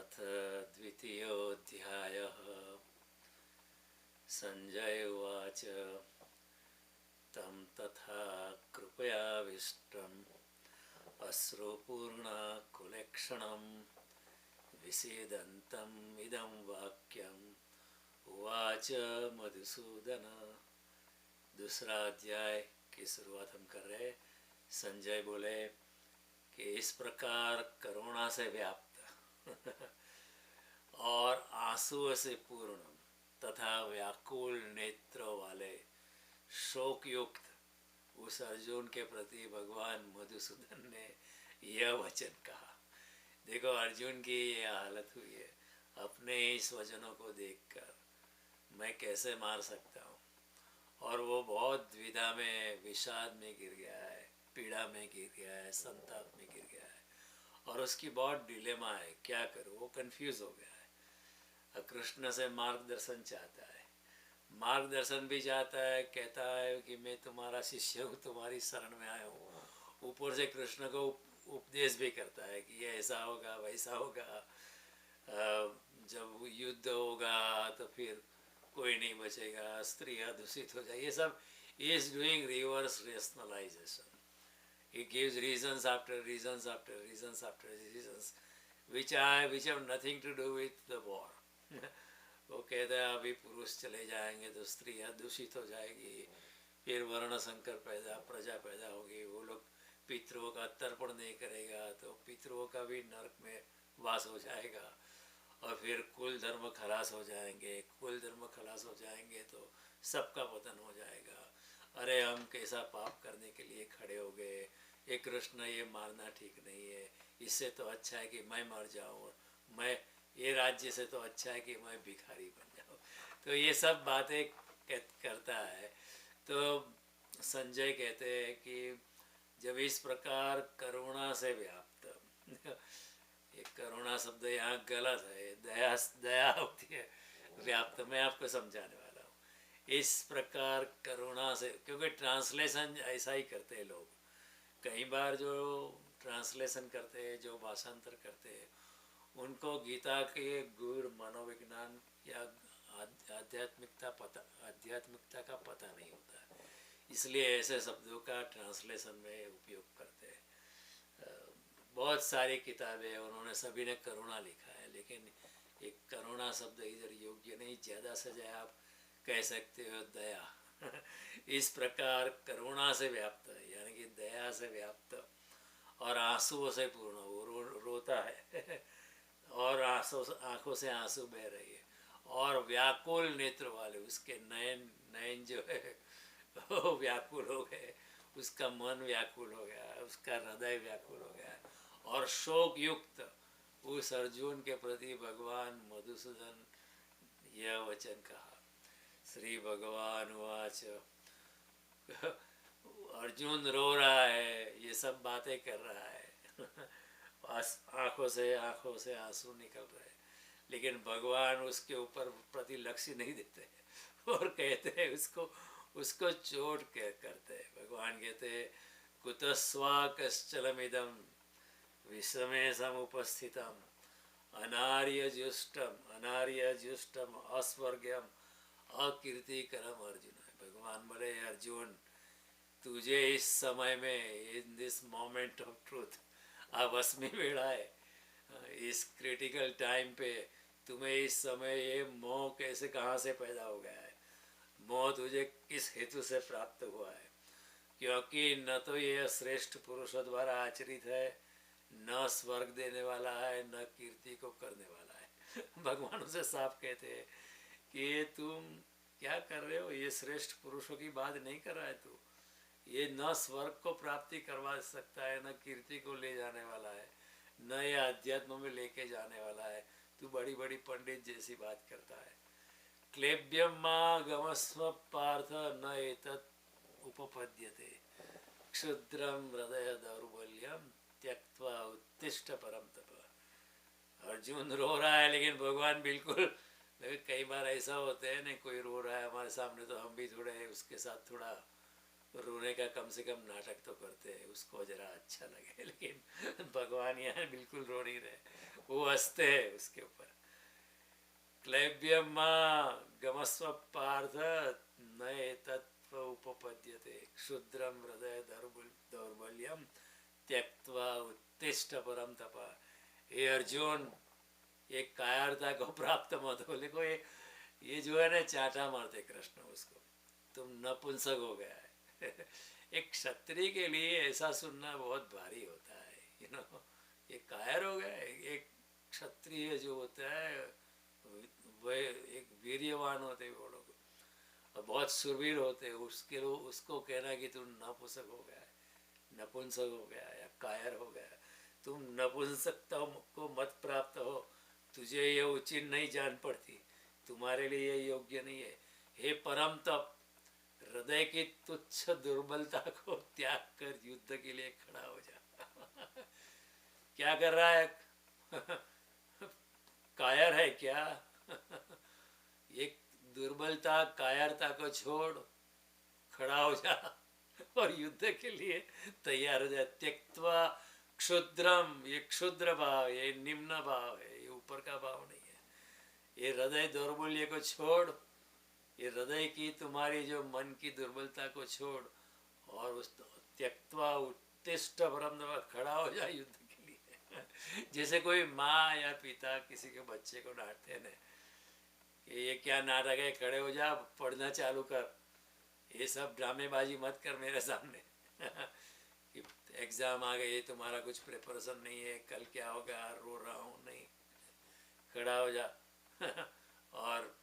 अथ द्वितीयोऽध्यायः। संजय उवाच तं तथा कृपयाविष्टम् अश्रुपूर्णाकुलेक्षणं विषीदन्तम् इदं वाक्यम् उवाच मधुसूदन। दूसरा अध्याय की शुरुआत हम कर रहे। संजय बोले कि इस प्रकार करुणा से व्याप्त और आंसुओं से पूर्ण तथा व्याकुल नेत्रों वाले शोक युक्त उस अर्जुन के प्रति भगवान मधुसूदन ने यह वचन कहा। देखो अर्जुन की ये हालत हुई है, अपने इस वचनों को देखकर मैं कैसे मार सकता हूँ। और वो बहुत द्विधा में, विषाद में गिर गया है, पीड़ा में गिर गया है, संताप में गिर गया है और उसकी बहुत डिलेमा है, क्या करूँ। वो कंफ्यूज हो गया है। कृष्ण से मार्गदर्शन चाहता है, मार्गदर्शन भी चाहता है, कहता है कि मैं तुम्हारा शिष्य हूँ, तुम्हारी शरण में आया हूँ। ऊपर से कृष्ण को उपदेश भी करता है कि ये ऐसा होगा, वैसा होगा, जब युद्ध होगा तो फिर कोई नहीं बचेगा, स्त्रियाँ दूषित हो जाए, ये सब is doing reverse rationalisation. He gives reasons after reasons after reasons after reasons which have nothing to do with the war. वो कहता है अभी पुरुष चले जाएंगे तो स्त्रियाँ दूषित हो जाएगी, फिर वर्ण संकर प्रजा पैदा होगी, वो लोग पितरों का तर्पण नहीं करेगा तो पितरों का भी नरक में वास हो जाएगा, और फिर कुल धर्म खलास हो जाएंगे, कुल धर्म खलास हो जाएंगे तो सबका पतन हो जाएगा। अरे हम कैसा पाप करने के लिए खड़े हो गए, ये कृष्ण ये मारना ठीक नहीं है, इससे तो अच्छा है कि मैं मर जाऊँ, मैं ये राज्य से तो अच्छा है कि मैं भिखारी बन जाऊँ। तो ये सब बातें करता है। तो संजय कहते हैं कि जब इस प्रकार करुणा से व्याप्त ये करुणा शब्द यहाँ गलत है, दया दया होती है, व्याप्त मैं आपको समझाने वाला हूँ। इस प्रकार करुणा से, क्योंकि ट्रांसलेशन ऐसा ही करते हैं लोग, कई बार जो ट्रांसलेशन करते हैं, जो भाषांतर करते हैं, उनको गीता के गूढ़ मनोविज्ञान या आध्यात्मिकता का पता नहीं होता, इसलिए ऐसे शब्दों का ट्रांसलेशन में उपयोग करते हैं। बहुत सारी किताबें उन्होंने सभी ने करुणा लिखा है, लेकिन एक करुणा शब्द इधर योग्य नहीं, ज़्यादा से ज़्यादा आप कह सकते हो दया। इस प्रकार करुणा से व्याप्त है, यानी कि दया से व्याप्त और आंसुओं से पूर्ण, वो रोता है और आंखों से आंसू बह रही है, और व्याकुल नेत्र वाले, उसके नयन जो है वो व्याकुल हो गए, उसका मन व्याकुल हो गया, उसका हृदय व्याकुल हो गया, और शोक युक्त उस अर्जुन के प्रति भगवान मधुसूदन यह वचन कहा। श्री भगवान वाच, अर्जुन रो रहा है, ये सब बातें कर रहा है, आंखों से आंसू निकल रहे, लेकिन भगवान उसके ऊपर प्रति लक्ष्य नहीं देते और कहते हैं उसको चोट करते हैं। भगवान कहते हैं कुतस्वा कश्चलमिदं विषमे समुपस्थितम् अनार्यजुष्टम अस्वर्ग्यम अकीर्तिकरम अर्जुन। भगवान बोले अर्जुन, तुझे इस समय में, in this moment of truth, अवस्मी वेड़ा है, इस क्रिटिकल टाइम पे तुम्हें इस समय ये मोह कैसे, कहाँ से पैदा हो गया है, मोह तुझे किस हेतु से प्राप्त हुआ है, क्योंकि न तो ये श्रेष्ठ पुरुषों द्वारा आचरित है, न स्वर्ग देने वाला है, न कीर्ति को करने वाला है। भगवान उसे साफ कहते हैं कि तुम क्या कर रहे हो, ये श्रेष्ठ पुरुषों की बात नहीं कर रहा है तू, ये न स्वर्ग को प्राप्ति करवा सकता है, न कीर्ति को ले जाने वाला है, न ये अध्यात्म में लेके जाने वाला है, तू बड़ी बड़ी पंडित जैसी बात करता है। क्लेब्यम मां गमस्व पार्थ न एतत् उपपद्यते क्षुद्रम हृदय दौर्बल्यम त्यक्त्वा उत्तिष्ठ परम तप। अर्जुन रो रहा है, लेकिन भगवान बिल्कुल, कई बार ऐसा होता है ना, कोई रो रहा है हमारे सामने तो हम भी थोड़े उसके साथ थोड़ा रोने का कम से कम नाटक तो करते हैं, उसको जरा अच्छा लगे, लेकिन भगवान यहाँ बिल्कुल रो नहीं रहे, वो हंसते हैं उसके ऊपर। क्लैब्यम माँ गमस्व पार्थ नए तत्व उपपद्यते क्षुद्रम हृदय दौर्बल्यम त्यक्त्वा उत्तिष्ठ परम तपा। हे अर्जुन, ये कायरता को प्राप्त मत हो। देखो ये जो है ना, चाटा मारते कृष्ण उसको, तुम नपुंसक हो गया है। एक क्षत्रिय के लिए ऐसा सुनना बहुत भारी होता है, ये कायर हो गया है। एक क्षत्रिय जो होता है वह एक वीर्यवान होते वो लोग, और बहुत सुरवीर होते हैं, उसको कहना कि तुम नपुंसक हो गया है, नपुंसक हो गया या कायर हो गया, तुम नपुंसकता को मत प्राप्त हो, तुझे ये उचित नहीं जान पड़ती, तुम्हारे लिए ये योग्य नहीं है। हे परम तप, हृदय की तुच्छ दुर्बलता को त्याग कर युद्ध के लिए खड़ा हो जा। क्या कर रहा है? कायर है क्या? एक दुर्बलता कायरता को छोड़, खड़ा हो जा और युद्ध के लिए तैयार हो जाए। त्यक्त्वा क्षुद्रम, ये क्षुद्र भाव, ये निम्न भाव है, ये ऊपर का भाव नहीं है। ये हृदय दौर्बल्य को छोड़, ये हृदय की तुम्हारी जो मन की दुर्बलता को छोड़, और उस त्यक्त्वा उत्तिष्ठ परम, खड़ा हो जा युद्ध के लिए। जैसे कोई माँ या पिता किसी के बच्चे को डांटते हैं, ये क्या नाटक है, खड़े हो जा, पढ़ना चालू कर, ये सब ड्रामेबाजी मत कर मेरे सामने। एग्जाम आ गए, तुम्हारा कुछ प्रिपरेशन नहीं है, कल क्या होगा, रो रहा हूँ, नहीं, खड़ा हो जा और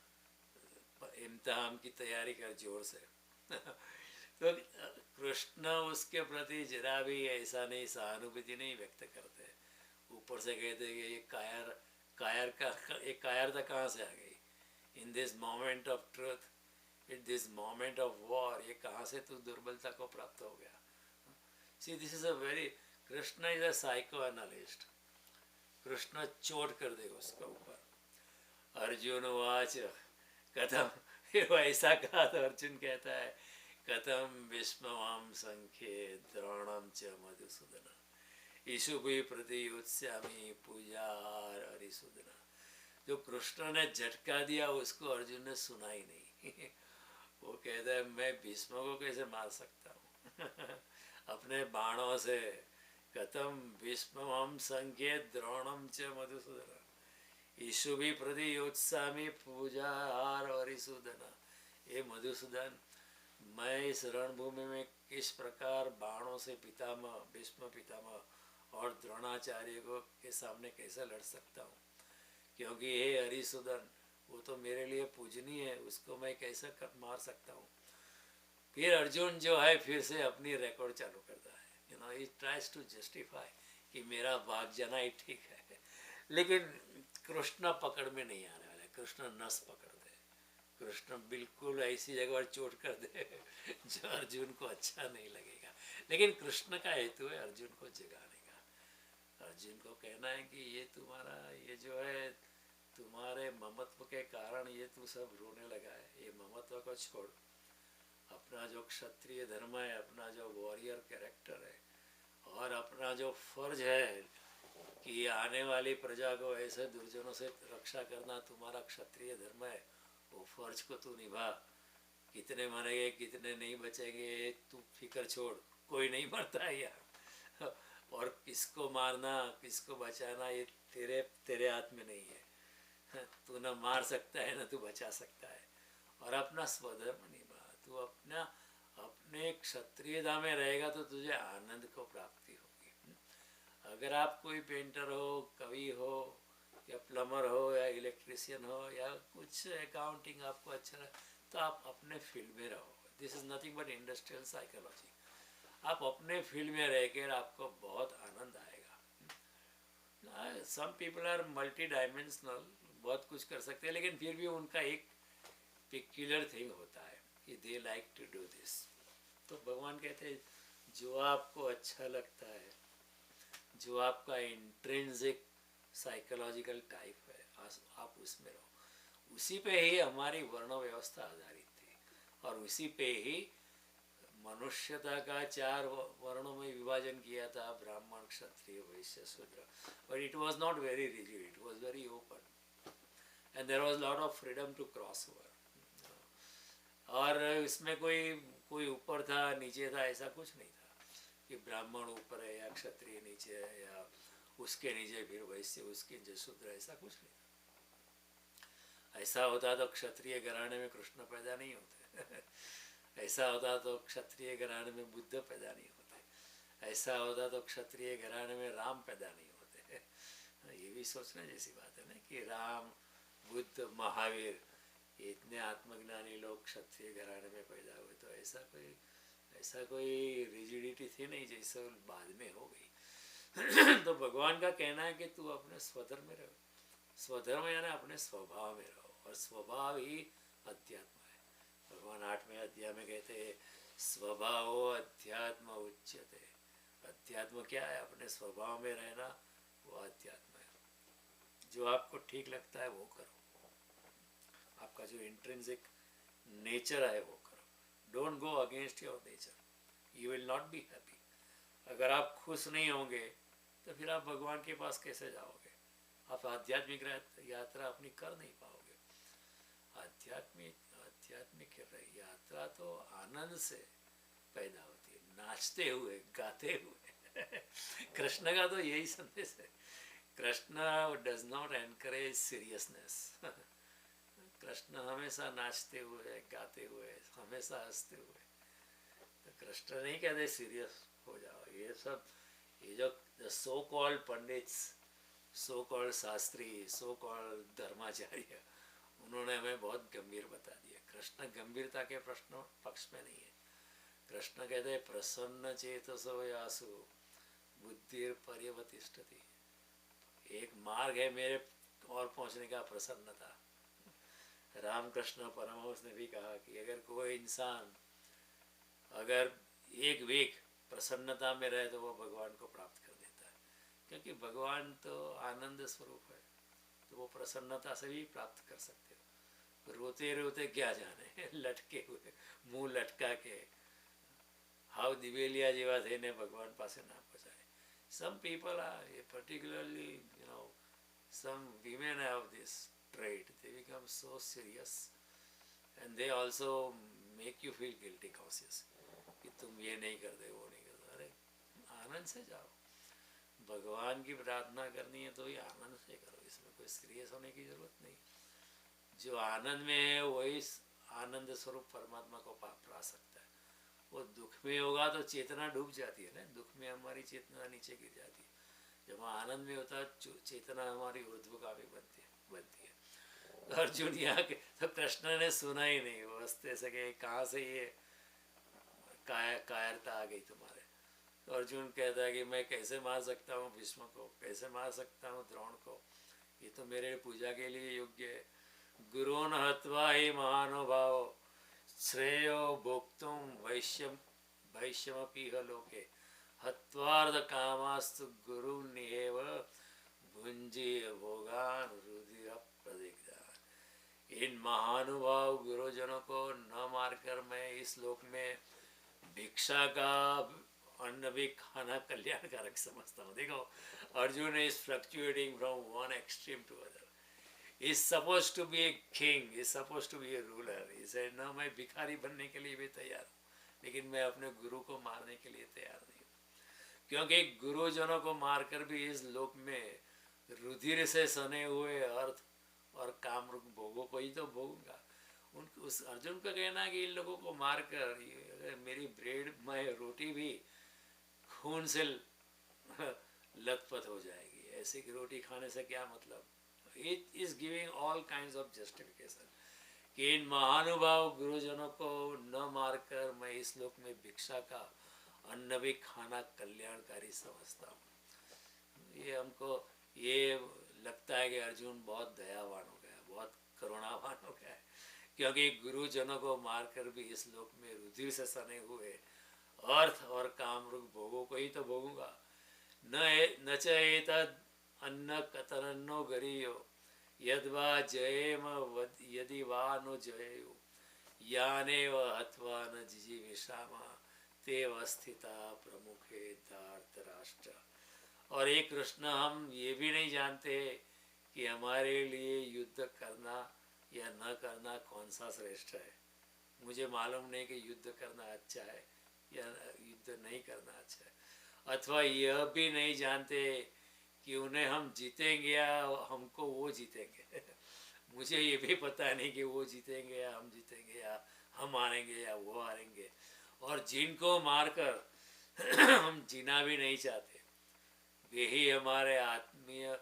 इम्तिहान की तैयारी कर जोर से। तो कृष्ण उसके प्रति जरा भी ऐसा नहीं, सहानुभूति नहीं व्यक्त करते। ऊपर से कहते कि ये कायरता कहाँ से आ गई? In this moment of truth, in this moment of war, ये कहाँ से तू दुर्बलता को प्राप्त हो गया? See, this is a very, Krishna is a psychoanalyst. Krishna चोट कर देगा उसके ऊपर। अर्जुन वाच कथम, ऐसा कहा तो अर्जुन कहता है, कथम विस्मवाम संख्ये द्रोणम च मधुसूदन ईशु भी प्रति उत्स्यामी पूजा हरिसूदन। जो कृष्ण ने झटका दिया उसको अर्जुन ने सुना ही नहीं। वो कहता है मैं भीष्म को कैसे मार सकता हूँ अपने बाणों से। कथम भीष्मम संख्ये द्रोणम च मधुसूदन ईशु भी प्रति योत्सामी पूजा हार हरिसूदन। ये मधुसूदन, मैं इस रणभूमि में किस प्रकार बाणों से पितामह, भीष्म पितामह और द्रोणाचार्य को के सामने कैसे लड़ सकता हूँ? क्योंकि हे हरिसूदन, वो तो मेरे लिए पूजनीय है, उसको मैं कैसे मार सकता हूँ? फिर अर्जुन जो है फिर से अपनी रिकॉर्ड चालू करता है, ही ट्राइज टू जस्टिफाई कि मेरा भाग जाना ही ठीक है। लेकिन कृष्ण पकड़ में नहीं आने वाला, कृष्ण नस पकड़ दे, कृष्ण बिल्कुल ऐसी जगह पर चोट कर दे जो अर्जुन को अच्छा नहीं लगेगा। लेकिन कृष्ण का हेतु है अर्जुन को जगाने का। अर्जुन को कहना है कि ये तुम्हारा, ये जो है तुम्हारे ममत्व के कारण ये तू सब रोने लगा है, ये ममत्व को छोड़, अपना जो क्षत्रिय धर्म है, अपना जो वॉरियर कैरेक्टर है, और अपना जो फर्ज है कि आने वाली प्रजा को ऐसे दुर्जनों से रक्षा करना तुम्हारा क्षत्रिय धर्म है, वो फर्ज को तू निभा। कितने मरेंगे कितने नहीं बचेंगे तू फिक्र छोड़, कोई नहीं मरता है यार। और किसको मारना किसको बचाना ये तेरे हाथ में नहीं है। तू ना मार सकता है ना तू बचा सकता है। और अपना स्वधर्म निभा, तू अपने क्षत्रियता में रहेगा तो तुझे आनंद को प्राप्ति होगी। अगर आप कोई पेंटर हो, कवि हो, या प्लम्बर हो, या इलेक्ट्रिशियन हो, या कुछ अकाउंटिंग आपको अच्छा लगे, तो आप अपने फील्ड में रहो। This is nothing but industrial psychology. आप अपने फील्ड में रह कर आपको बहुत आनंद आएगा। Some people are multi dimensional, बहुत कुछ कर सकते हैं, लेकिन फिर भी उनका एक पिक्यूलर थिंग होता है कि they like to do this. तो भगवान कहते हैं जो आपको अच्छा लगता है, जो आपका इंट्रिंसिक साइकोलॉजिकल टाइप है, आप उसमें रहो। उसी पे ही हमारी वर्ण व्यवस्था आधारित थी और उसी पे ही मनुष्यता का 4 वर्णों में विभाजन किया था, ब्राह्मण Kshatriya Vaishya Shudra, but it was not very rigid, it was very open and there was lot of freedom to cross over. और इसमें कोई कोई ऊपर था नीचे था ऐसा कुछ नहीं था कि ब्राह्मण ऊपर है या क्षत्रिय नीचे है या उसके नीचे फिर वैश्य उसके नीचे शूद्र, ऐसा कुछ नहीं था। ऐसा होता तो क्षत्रिय घराने में कृष्ण पैदा नहीं होते ऐसा होता तो क्षत्रिय घराने में बुद्ध पैदा नहीं होते, ऐसा होता तो क्षत्रिय घराने में राम पैदा नहीं होते। ये भी सोचने जैसी बात है ना कि राम बुद्ध महावीर इतने आत्मज्ञानी लोग क्षत्रिय घराने में पैदा हुए, तो ऐसा कोई रिजिडिटी थी नहीं जैसे बाद में हो गई। तो भगवान का कहना है कि तू अपने स्वधर्म में रहो, स्वधर्म यानी अपने स्वभाव में रहो, और स्वभाव ही अध्यात्म है। भगवान 8वें अध्याय में कहते हैं स्वभाव अध्यात्म उच्यते। अध्यात्म क्या है? अपने स्वभाव में रहना, वो अध्यात्म है। जो आपको ठीक लगता है वो करो, आपका जो इंट्रिंसिक नेचर है वो करो। Don't go against your nature, you will not be happy. अगर आप खुश नहीं होंगे तो फिर आप भगवान के पास कैसे जाओगे? आप आध्यात्मिक यात्रा अपनी कर नहीं पाओगे। आध्यात्मिक यात्रा तो आनंद से पैदा होती है, नाचते हुए गाते हुए। कृष्ण का तो यही संदेश है। Krishna does not encourage seriousness. Krishna हमेशा नाचते हुए गाते हुए हमेशा हंसते हुए। तो कृष्ण नहीं कहते सीरियस हो जाओ। ये जो so called pandits, so called shastri, so called धर्माचार्य, उन्होंने हमें बहुत गंभीर बता दिया। कृष्ण गंभीरता के प्रश्न पक्ष में नहीं है। कृष्ण कहते हैं प्रसन्न चेतसो यासु बुद्धिर पर्यवतिष्ठति। एक मार्ग है मेरे और पहुंचने का, प्रसन्नता। रामकृष्ण परमहंस ने भी कहा कि अगर कोई इंसान अगर एक वीक प्रसन्नता में रहे तो वो भगवान को प्राप्त कर देता है, क्योंकि भगवान तो आनंद स्वरूप है, तो वो प्रसन्नता से भी प्राप्त कर सकते हो। रोते रोते क्या जाने, लटके हुए मुंह लटका के हाउ दिवेलिया जेवा थઈને भगवान પાસે ના પહોંચાય. Some people are particularly, some women have this trait. They become so serious and they also make you feel guilty conscious कि तुम ये नहीं करते वो नहीं करते। अरे आनंद से जाओ, भगवान की प्रार्थना करनी है तो ये आनंद से करो, इसमें कोई सीरियस होने की जरूरत नहीं। जो आनंद में है वही आनंद स्वरूप परमात्मा को पा सकता है। वो दुख में होगा तो चेतना डूब जाती है ना, दुख में हमारी चेतना नीचे गिर जाती है। जब आनंद में होता है चेतना हमारी ऊर्ध्वगामी बनती है। तो अर्जुन यहाँ के तो कृष्ण ने सुना ही नहीं, वो हंसते सके कहाँ से ये कायरता आ गई तुम्हारे। तो अर्जुन कहता है कि मैं कैसे मार सकता हूँ भीष्म को, कैसे मार सकता हूँ द्रोण को, ये तो मेरे पूजा के लिए योग्य है। गुरुन हत्वा ही महानुभाव श्रेयो भोक्तुम वैश्यमपीह लोके हत्वार्ध कामास्तु गुरु निहेव भुंजीय भोगान रुधिर प्रदिग्धान। इन महानुभाव गुरुजनों को न मारकर मैं इस लोक में भिक्षा का अन्न भी खाना कल्याणकारक समझता हूँ। देखो Arjun is fluctuating from one extreme to other. Is supposed to be a king, is supposed to be a ruler. He said, no, मैं भिखारी बनने के लिए भी तैयार हूँ, लेकिन मैं अपने गुरु को मारने के लिए तैयार नहीं हूँ, क्योंकि गुरुजनों को मारकर भी इस लोक में रुधिर से सने हुए अर्थ और कामरूप भोगों को ही तो भोगूंगा। उस अर्जुन का कहना है कि इन लोगों को मारकर मेरी ब्रेड में रोटी भी खून से लथपथ हो जाएगी। ऐसे की रोटी खाने से क्या मतलब? It is giving all kinds of justification कि इन महानुभाव गुरुजनों को न मारकर मैं इस लोक में भिक्षा का अन्न भी खाना कल्याणकारी समझता हूँ। ये हमको ये लगता है कि अर्जुन बहुत दयावान हो गया, बहुत करुणावान हो गया है, क्योंकि गुरुजनों को मारकर भी इस लोक में रुधिर से सने हुए अर्थ और कामरूप भोगों को ही तो भोगूंगा। न च एतद् अन्न कतरन्नो गरीयो यद्वा जयेम यदि वा नो जयेयु याने व हत्वा न जिजीविषाम ते अवस्थिता प्रमुखे धार्तराष्ट्र। और एक कृष्ण हम ये भी नहीं जानते कि हमारे लिए युद्ध करना या न करना कौन सा श्रेष्ठ है। मुझे मालूम नहीं कि युद्ध करना अच्छा है या युद्ध नहीं करना अच्छा है। अथवा यह भी नहीं जानते कि उन्हें हम जीतेंगे या हमको वो जीतेंगे। मुझे ये भी पता नहीं कि वो जीतेंगे या हम जीतेंगे या हम हारेंगे या वो हारेंगे। और जिनको मारकर हम जीना भी नहीं चाहते, वे ही हमारे आत्मीय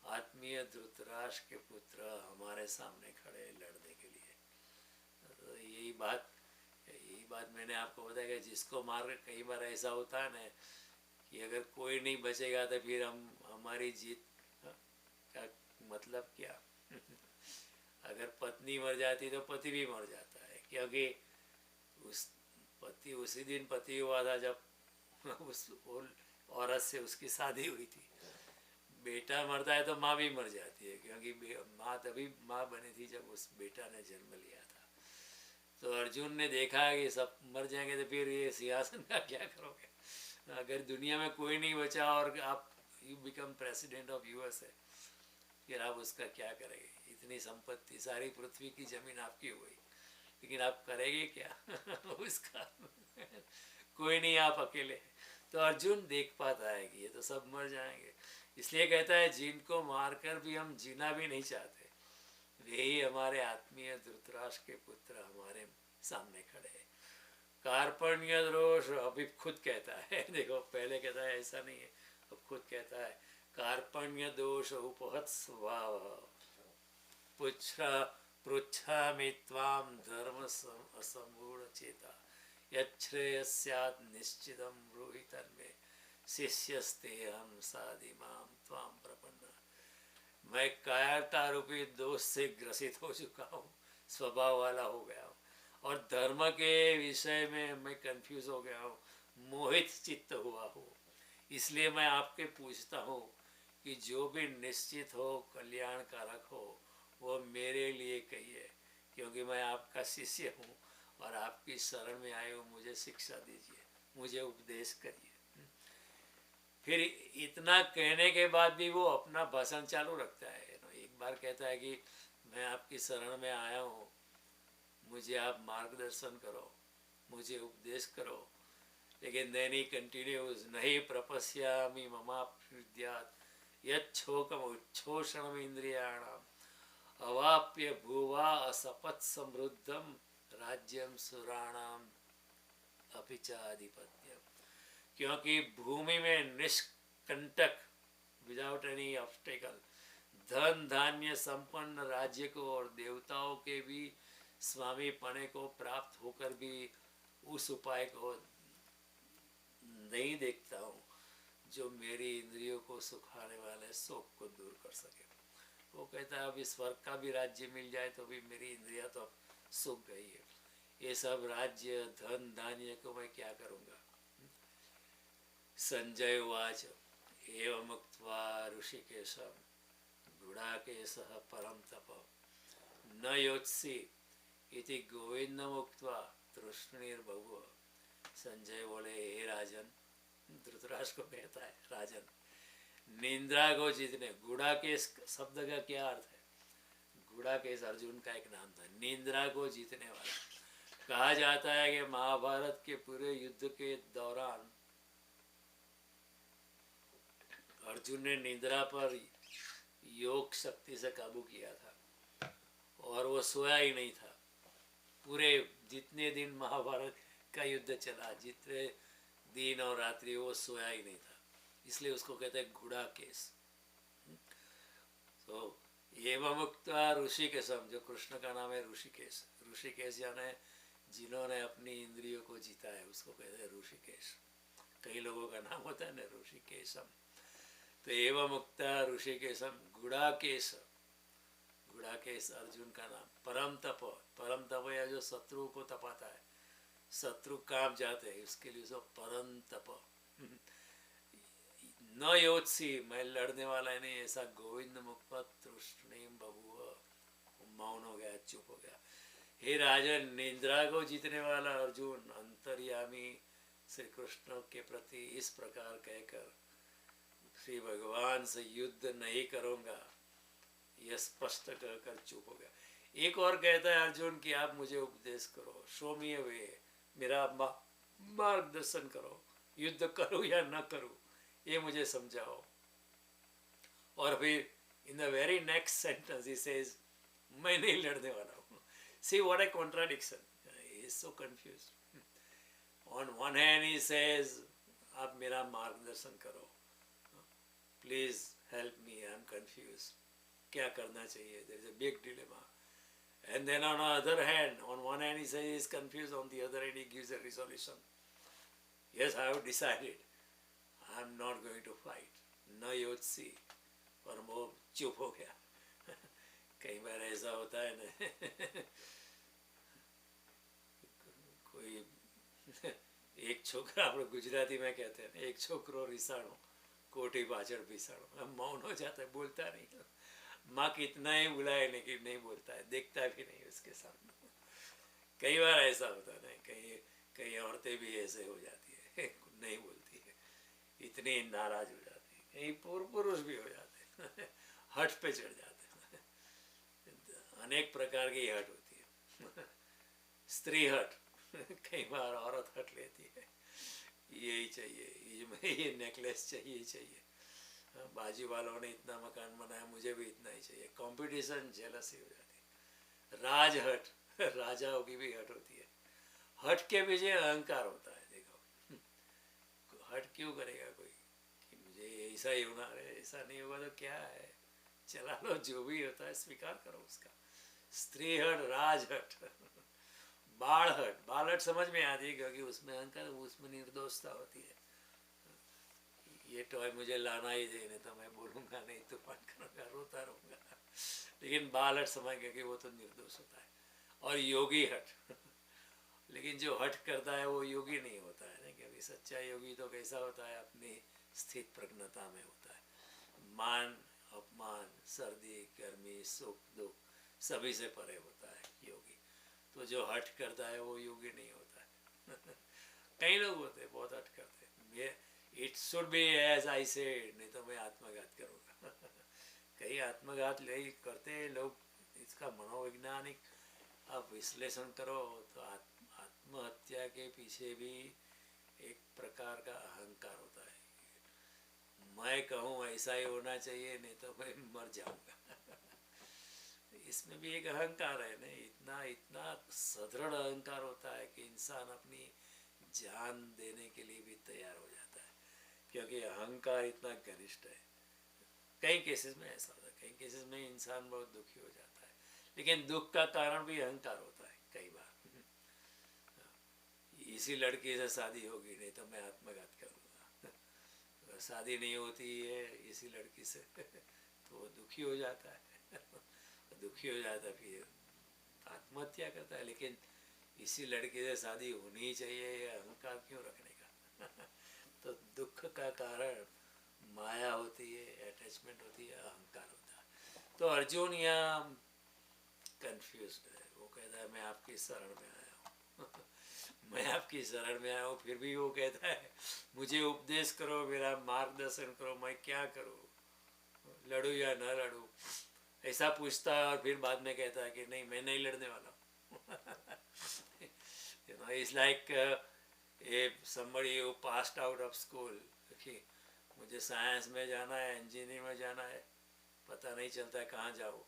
आत्मीय धृतराष्ट्र के पुत्र हमारे सामने खड़े हैं लड़ने के लिए। तो यही बात मैंने आपको बताया कि जिसको मार कर कई बार ऐसा होता है ना कि अगर कोई नहीं बचेगा तो फिर हमारी जीत का मतलब क्या। अगर पत्नी मर जाती तो पति भी मर जाता है, क्योंकि उसी दिन पति हुआ था जब उस औरत से उसकी शादी हुई थी। बेटा मरता है तो माँ भी मर जाती है, क्योंकि माँ तभी माँ बनी थी जब उस बेटा ने जन्म लिया था। तो अर्जुन ने देखा कि सब मर जाएंगे तो फिर ये सिंहासन का क्या करोगे। अगर दुनिया में कोई नहीं बचा और आप you become president of USA, फिर आप उसका क्या करेंगे। इतनी संपत्ति, सारी पृथ्वी की जमीन आपकी हो गई, लेकिन आप करेंगे क्या उसका। कोई नहीं, आप अकेले। तो अर्जुन देख पाता है कि ये तो सब मर जाएंगे, इसलिए कहता है जिनको मारकर भी हम जीना भी नहीं चाहते, वे ही हमारे आत्मीय धृतराष्ट्र के पुत्र हमारे सामने खड़े हैं। कार्पण्य दोष अभी खुद कहता है। देखो पहले कहता है ऐसा नहीं है, अब खुद कहता है कार्पण्य दोष उपहत स्वभाव पृच्छामि त्वां धर्म असमूढ़ चेता यच्छ्रेयः स्यात् निश्चितं ब्रूहि तन्मे शिष्यस्ते हम साधि मां त्वां प्रपन्ना। मैं कायरता रूपी दोष से ग्रसित हो चुका हूँ, स्वभाव वाला हो गया हूँ, और धर्म के विषय में मैं कंफ्यूज हो गया हूँ, मोहित चित्त हुआ हूँ। इसलिए मैं आपके पूछता हूँ कि जो भी निश्चित हो, कल्याणकारक हो, वो मेरे लिए कहिए, क्योंकि मैं आपका शिष्य हूँ और आपकी शरण में आए हो। मुझे शिक्षा दीजिए, मुझे उपदेश करिए। फिर इतना कहने के बाद भी वो अपना भाषण चालू रखता है। एक बार कहता है कि मैं आपकी शरण में आया हूँ, मुझे आप मार्गदर्शन करो, मुझे उपदेश करो। लेकिन देन ही कंटिन्यूज, नहीं प्रपश्यामि ममाप्युद्यात् यच्छोकम उच्छोषणम इंद्रियाणाम अवाप्य भुवा असपत् समृद्धम राज्यम सुराणाम अपिचाधिपत्यम। क्योंकि भूमि में निष्कंटक, विदाउट एनी ऑब्स्टेकल, धन धान्य संपन्न राज्य को और देवताओं के भी स्वामी पने को प्राप्त होकर भी उस उपाय को नहीं देखता हूँ जो मेरी इंद्रियों को सुखाने वाले शोक को दूर कर सके। वो कहता है अभी स्वर्ग का भी राज्य मिल जाए तो भी मेरी इंद्रिया तो अब सूख गई है, ये सब राज्य धन धान्य को मैं क्या करूँगा। संजय उवाच एवं उक्त्वा ऋषिकेशं गुडाकेशः परं तप न योत्सि इति गोविंदम उक्त्वा तृष्णीर्बभूव। संजय बोले हे राजन, धृतराष्ट्र को कहता है राजन, निंद्रा को जीतने, गुड़ाकेश शब्द का क्या अर्थ है। गुड़ाकेश अर्जुन का एक नाम था, निंद्रा को जीतने वाला। कहा जाता है कि महाभारत के पूरे युद्ध के दौरान अर्जुन ने निंद्रा पर योग शक्ति से काबू किया था और वो सोया ही नहीं था। पूरे जितने दिन महाभारत का युद्ध चला, जितने दिन और रात्रि, वो सोया ही नहीं था। इसलिए उसको कहते हैं गुड़ाकेश। तो एवं उक्त्वा ऋषिकेशम, जो कृष्ण का नाम है ऋषिकेश। ऋषिकेश यानी जिन्होंने अपनी इंद्रियों को जीता है, उसको कहते हैं ऋषिकेश। कई लोगों का नाम होता है ना ऋषिकेशम। तो एवं उक्ता ऋषिकेशम गुड़ाकेश, गुड़ाकेश अर्जुन का नाम। परम तप, परम तप या जो शत्रु को तपाता है, शत्रु कांप जाते हैं, उसके लिए उसको परम तप। न योत्सी, मैं लड़ने वाला नहीं, ऐसा गोविंद मुख तृष्णीम बभूव। मौन हो गया, चुप हो गया। हे राजन, निंद्रा को जीतने वाला अर्जुन, अंतर्यामी श्री कृष्ण के प्रति इस प्रकार कहकर श्री भगवान से युद्ध नहीं करूँगा, यह स्पष्ट कहकर चुप हो गया। एक और कहता है अर्जुन कि आप मुझे उपदेश करो, शो मी अ वे, मेरा मार्गदर्शन करो, युद्ध करूँ या न करूँ ये मुझे समझाओ। और फिर in the very next sentence ही सेज मैं नहीं लड़ने वाला हूँ। See what a contradiction, he is so confused. On one hand he says आप मेरा मार्गदर्शन करो, please help me, I am confuse, क्या करना चाहिए, there is a big dilemma. And then on the other hand, on one hand he says he is confused, on the other hand he gives a resolution. Yes, I have decided, I am not going to fight, न योत्सी, और वो चुप हो गया। कई बार ऐसा होता है ना, कोई एक छोकरा, आप लोग गुजराती में कहते हैं, एक छोकरो रिसाणो कोठी पाछड़ बिसाणो, मौन हो जाता है, बोलता नहीं। माँ कितना ही बुलाए लेकिन नहीं बोलता है, देखता भी नहीं उसके सामने। कई बार ऐसा होता है, कई औरतें भी ऐसे हो जाती है, नहीं बोलती है, इतनी नाराज हो जाती है। कई पुरुष भी हो जाते हैं, हट पे चढ़ जाते हैं। अनेक प्रकार की हट होती है, स्त्री हट, कई बार औरत हट लेती है, यही चाहिए, ये नेकलेस चाहिए, बाजू वालों ने इतना मकान बनाया, मुझे भी इतना ही चाहिए, कंपटीशन, जेलसी हो जाती है। राज हट, राजाओं की भी हट होती है। हट के पीछे अहंकार होता है। देखो हट क्यों करेगा कोई कि मुझे ऐसा ही होना है, ऐसा नहीं होगा तो क्या है, चला लो, जो भी होता है स्वीकार करो उसका। स्त्री हट, राज हट, बाल हट समझ में आती है क्योंकि उसमें अहंकार, उसमें निर्दोषता होती है। ये टॉय मुझे लाना ही दे, नहीं तो मैं बोलूँगा नहीं, तूफान करूँगा, रोता रहूँगा। लेकिन बाल हट समझ गया कि वो तो निर्दोष होता है। और योगी हट, लेकिन जो हट करता है वो योगी नहीं होता है ना, क्योंकि सच्चा योगी तो कैसा होता है, अपनी स्थित प्रज्ञता में होता है। मान अपमान, सर्दी गर्मी, सुख दुख सभी से परे होता है योगी। तो जो हट करता है वो योगी नहीं होता है। कई लोग होते हैं बहुत हट करते हैं, it should be as I said, नहीं तो मैं आत्मघात करूँगा। कई आत्मघात ले करते हैं लोग, इसका मनोवैज्ञानिक आप विश्लेषण करो तो आत्महत्या के पीछे भी एक प्रकार का अहंकार होता है। मैं कहूँ ऐसा ही होना चाहिए, नहीं तो मैं मर जाऊँगा। इसमें भी एक अहंकार है ना, इतना सदृढ़ अहंकार होता है कि इंसान अपनी जान देने के लिए भी तैयार हो जाता है, क्योंकि अहंकार इतना घनिष्ठ है। कई केसेस में ऐसा होता है, कई केसेस में इंसान बहुत दुखी हो जाता है, लेकिन दुख का कारण भी अहंकार होता है कई बार। इसी लड़की से शादी होगी, नहीं तो मैं आत्मघात करूँगा। शादी नहीं होती है इसी लड़की से, तो वो दुखी हो जाता है। दुखी हो जाता है, फिर आत्महत्या करता है। लेकिन इसी लड़की से शादी होनी ही चाहिए, ये अहंकार क्यों रखने का। तो दुख का कारण माया होती है, अटैचमेंट होती है, अहंकार होता है। तो अर्जुन यहाँ कंफ्यूज है, वो कहता है मैं आपकी शरण में आया हूँ। मैं आपकी शरण में आया हूँ, फिर भी वो कहता है मुझे उपदेश करो, मेरा मार्गदर्शन करो, मैं क्या करूँ, लड़ूँ या न लड़ूँ, ऐसा पूछता है। और फिर बाद में कहता है कि नहीं, मैं नहीं लड़ने वाला हूँ। It's like somebody who passed out of school, कि मुझे साइंस में जाना है, इंजीनियरिंग में जाना है, पता नहीं चलता है कहाँ जाऊँ,